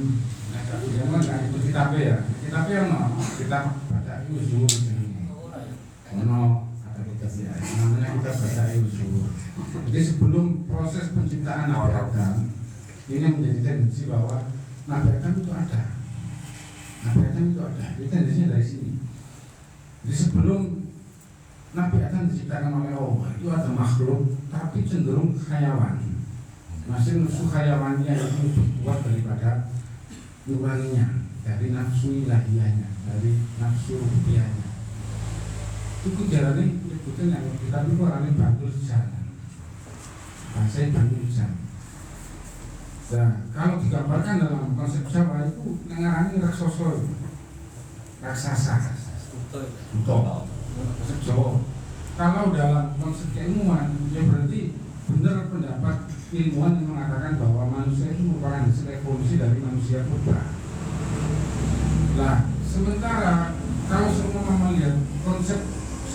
zaman kan itu kitabnya kita baca uzur ada kitabnya namanya kita baca uzur. Jadi sebelum proses penciptaan Nabi Adam ini menjadi tendensi bahwa Nabi Adam itu ada. Itu tendensinya dari sini. Jadi sebelum Nabi Adam diciptakan oleh Allah itu ada makhluk tapi cenderung hayawan. Masih nafsu hayawannya itu lebih kuat daripada nuraninya, dari nafsu ilahiyahnya, dari nafsu rupiahnya. Itu jalannya ikutin yang kita dulu orangnya bantul jalan. Bahasa bantul jalan. Nah, kalau digambarkan dalam konsep Jawa itu ngarani raksasa. Betul. Konsep Jawa. Kalau dalam konsep keilmuan, ya berarti benar pendapat ilmuwan yang mengatakan bahwa manusia itu merupakan hasil evolusi dari manusia purba. Nah, sementara kalau semua melihat konsep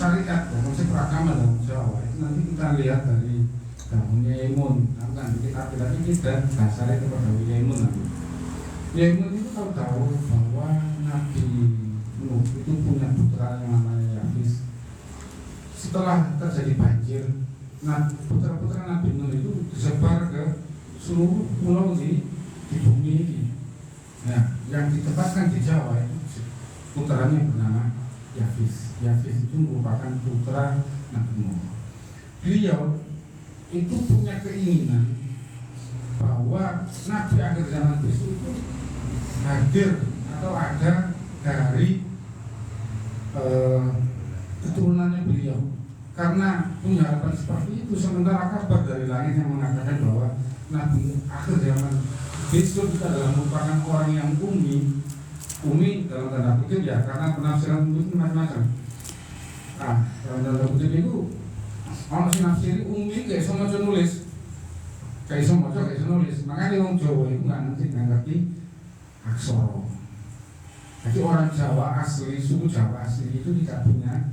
syariat dan konsep agama dalam Jawa itu nanti kita lihat dari Daunnya Yemun, nanti kita tidak dasarnya kepada Yemun nanti. Yemun itu tahu bahwa Nabi Nuh itu punya putra yang namanya Yafis. Setelah terjadi banjir, putra-putra Nabi Nuh itu disebar ke seluruh pulau di bumi ini. Nah, yang ditempatkan di Jawa itu putranya bernama Yafis. Yafis itu merupakan putra Nabi Nuh. Beliau itu punya keinginan bahwa Nabi akhir zaman besok itu hadir atau ada dari keturunannya beliau, karena punya harapan seperti itu. Sementara kabar dari langit yang mengatakan bahwa Nabi akhir zaman besok itu adalah merupakan orang yang umi dalam tanda kutip ya, karena penafsiran itu macam-macam. Nah, dalam tanda kutip itu orang si nafsiri umi kayak sama nulis, kayak sama nulis. Makanya orang Jawa itu nggak ngerti aksara. Jadi orang Jawa asli, suku Jawa asli itu tidak punya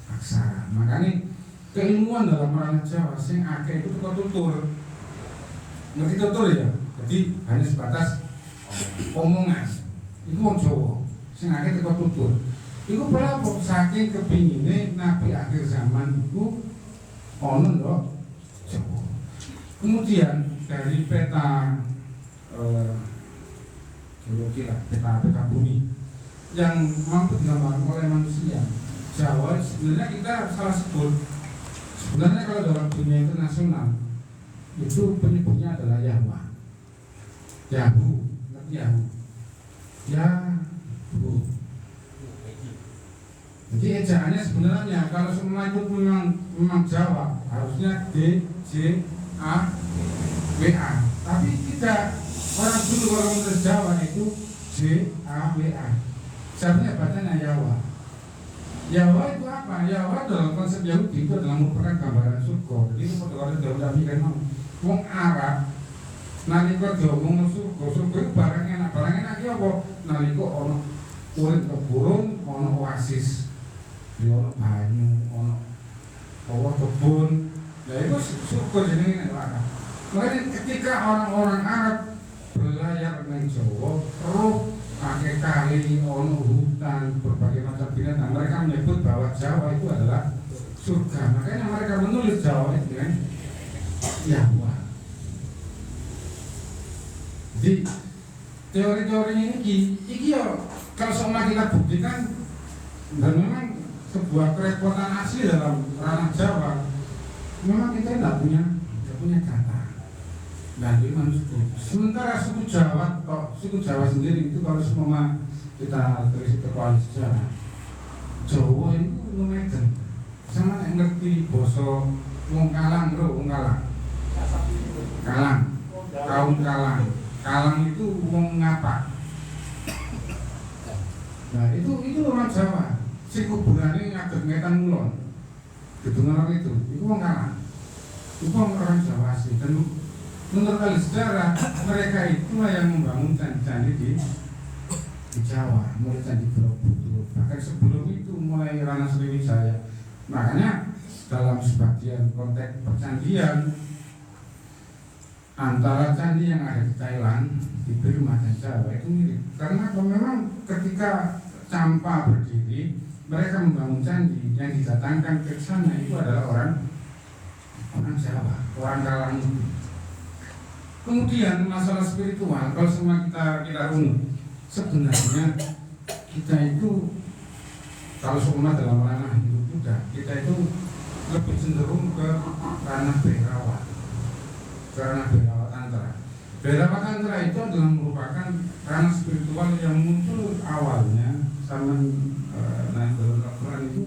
aksara. Makanya keilmuan dalam orang Jawa sing akeh itu tutur. Ngerti tutur ya? Jadi hanya sebatas omongan. Itu orang Jawa sing akeh tutur. Itu berapa saking kepingine Nabi akhir zaman itu ono loh Jawa. Kemudian dari peta peta bumi yang mampu digambarkan oleh manusia, Jawa sebenarnya kita salah sebut. Sebenarnya kalau dalam dunia internasional itu penyebutnya adalah Yahwa, Yahu, Yahu. Jadi ejaannya sebenarnya kalau semua itu memang Jawa harusnya D J A W A, tapi tidak. Orang dulu kalau menulis Jawa itu J A W A, sebenarnya bacanya Yawa. Yawa itu apa? Yawa dalam konsep Yahudi itu adalah merupakan gambaran surga. Jadi itu kalau sudah mikir wong Arab nalika diomong surga itu barang enak iki apa? Nalika ana urip kebun, ana oasis. Di ono banyu, ono kebun, ya itu surga jenenge neraka. Makanya ketika orang-orang Arab berlayar ke Jawa, roh pakai kali, ono hutan, berbagai macam binatang, mereka menyebut bahwa Jawa itu adalah surga. Makanya mereka menulis Jawa itu dengan Yahwa. Jadi teori-teori ini ya kalau sama kita buktikan, dan memang sebuah kerepotan asli dalam ranah Jawa. Memang kita tidak punya data. Dan memang sementara suku Jawa sendiri itu kalau semua kita terus ke koalisi Jawa itu lumayan. Sama yang ngerti boso wong Kalang bro, wong Kalang. Kaum Kalang. Kalang itu wong ngapa? Nah itu orang Jawa. Si kuburannya ngadeg ngetan mulon gedungan itu wong Kalang, itu orang Jawa asli. Dan menurut ahli sejarah mereka itulah yang membangun candi-candi di Jawa, mulai candi Borobudur, bahkan sebelum itu mulai Ranah Sriwijaya. Makanya dalam sebagian konteks percandian antara candi yang ada di Thailand, di Burma dan Jawa itu mirip, karena memang ketika Campa berdiri, mereka membangun candi yang didatangkan ke sana itu adalah orang Jawa, orang Kalang itu. Kemudian masalah spiritual, kalau semua kita runut, sebenarnya kita itu kalau semua dalam ranah hidup juga, kita itu lebih cenderung ke ranah Bhairawa, ke ranah Bhairawa Tantra. Bhairawa Tantra itu adalah merupakan ranah spiritual yang muncul awalnya sama dalam Al-Quran itu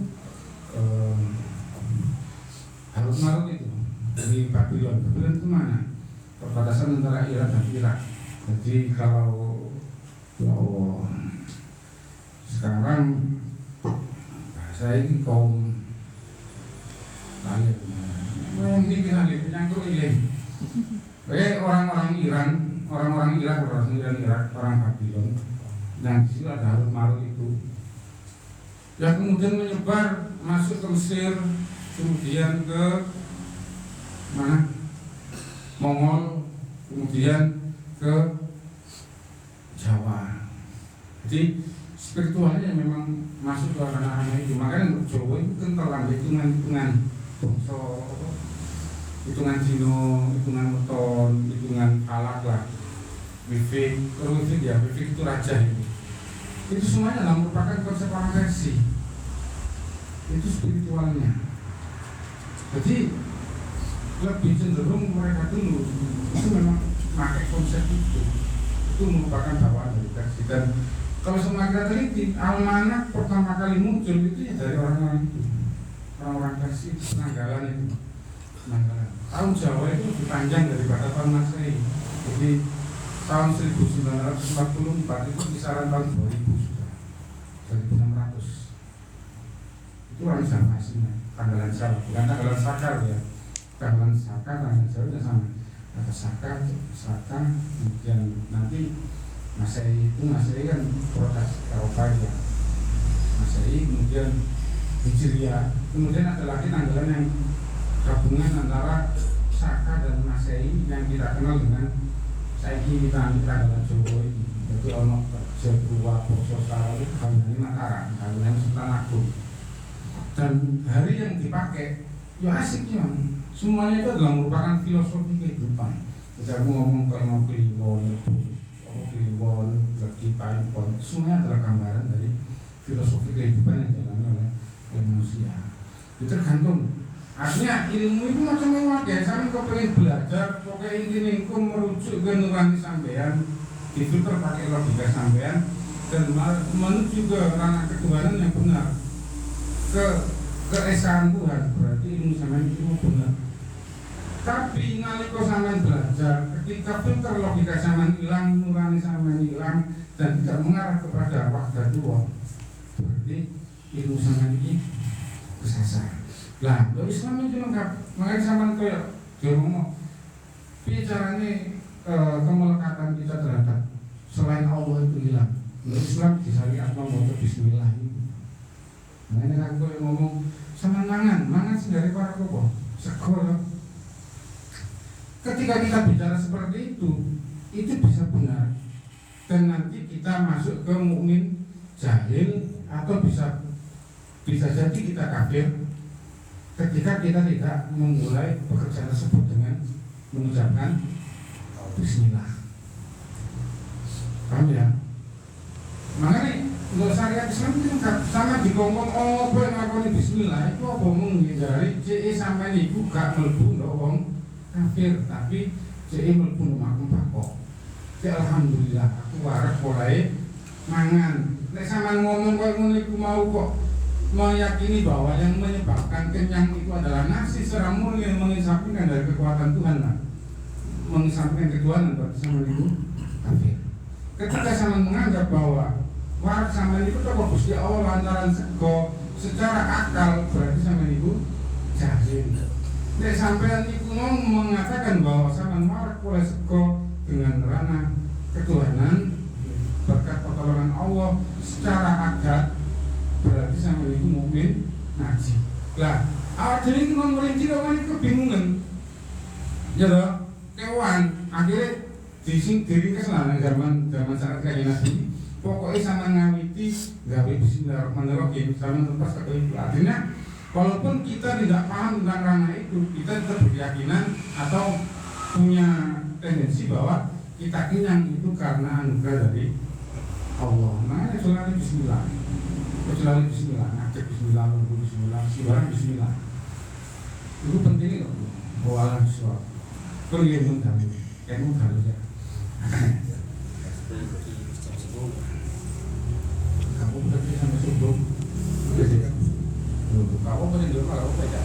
Harut Marut itu dari Babylon itu mana? Perbatasan antara Irak dan Irak. Jadi kalau sekarang bahasa ini kaum lain penyangkut ini. Orang-orang Iran, orang Irak, orang Babylon yang di situ ada Harut Marut itu yang kemudian menyebar masuk ke Mesir, kemudian ke mana? Mongol, kemudian ke Jawa. Jadi spiritualnya memang masuk ke anak-anak itu. Makanya Jawa itu kental kan hitungan bangsa, hitungan Cino, hitungan Weton, hitungan Falak lah, Wifik, kalau Wifik ya, Wifik itu raja itu. Itu semuanya adalah merupakan konsep orang versi. Itu spiritualnya. Jadi lebih cenderung mereka dulu itu memang pakai konsep itu merupakan bawaan dari versi. Dan kalau semua kita teliti, almanak pertama kali muncul itu ya dari orang-orang itu, orang-orang versi itu, penanggalan itu, penanggalan. Tahun Jawa itu lebih panjang daripada tahun Masehi. Jadi tahun 1944 itu kisaran tahun 2000 sudah, 1600. Itu orang Jawa aslinya, tanggalan Jawa, bukan tanggalan Sakar ya. Tanggalan Saka, tanggalan Jawa itu sama. Kata Saka, kemudian nanti Masehi kan proses Eropa ya. Masehi, kemudian Hijriah, kemudian ada lagi tanggalan yang gabungan antara Saka dan Masehi yang kita kenal dengan saiki kita tanggalan Jawa ini. Jadi ono Jawa, Poso, Sarawi, tanggalan Mataram, tanggalan Sultan Agung. Dan hari yang dipakai ya asik ya. Semuanya itu adalah merupakan filosofi kehidupan. Kita ngomong kayak mau Kliwon, lagi Paipon, semuanya adalah gambaran dari filosofi kehidupan yang dialami oleh manusia. Itu tergantung. Artinya ilmu itu macam-macam ya. Sampai kau pengen belajar, pokoknya intinya kau merujuk ke nurani sampean, itu terpakai logika sampean dan menuju ke ranah ketuhanan yang benar, ke keesaan Tuhan. Berarti ilmu sampean itu benar. Tapi nalika sampean belajar, ketika filter logika sampean hilang, nurani sampean hilang dan tidak mengarah kepada wahdatullah, berarti ilmu sampean ini kesasar. Lah, lo Islam itu lengkap. Makanya sampean koyo dia ngomong, piye carane kemelekatan kita terhadap selain Allah itu hilang. Lo Islam disyariatkan maca bismillah itu. Makanya kan koyo ngomong sama mangan sendiri para kok sekolah. Ketika kita bicara seperti itu bisa benar dan nanti kita masuk ke mukmin jahil atau bisa jadi kita kafir ketika kita tidak memulai pekerjaan tersebut dengan mengucapkan bismillah. Paham ya? Makanya untuk syariat Islam itu sama dikongkong apa yang ngakoni bismillah itu apa menghindari CE sampai niku gak mlebu ndok wong kafir, tapi CE mlebu nomakum pakok. Ya alhamdulillah aku waras mulai mangan. Nek sampean ngomong koyo ngono iku mau kok meyakini bahwa yang menyebabkan kenyang itu adalah nasi secara murni yang mengesampingkan dari kekuatan Tuhan lah. Mengesampingkan ketuhanan berarti sama itu kafir. Ketika sampean menganggap bahwa waras sampean itu kok Gusti Allah lantaran sego secara akal berarti sampean itu jahil. Nek sampean iku mengatakan bahwa sampean waras oleh sego dengan ranah ketuhanan berkat pertolongan Allah secara adat berarti sampean itu mukmin ngaji. Lah, awak dhewe iki merinci kok kebingungan. Ya toh, kewan akhirnya diringkes lah zaman saat kayak Nabi. Pokoknya sama ngawiti gawe bismillahirrahmanirrahim sama lepas ke itu. Artinya walaupun kita tidak paham tentang ranah itu, kita tetap berkeyakinan atau punya tendensi bahwa kita kenyang itu karena anugerah dari Allah. Makanya selalu bismillah, selalu bismillah, ngajak bismillah, nunggu bismillah, sembarang bismillah. Itu penting loh. Walau suatu, kelihatan kami, kamu harus ya. Kamu berarti sampai subuh, udah sih. Kamu boleh dulu kalau beda.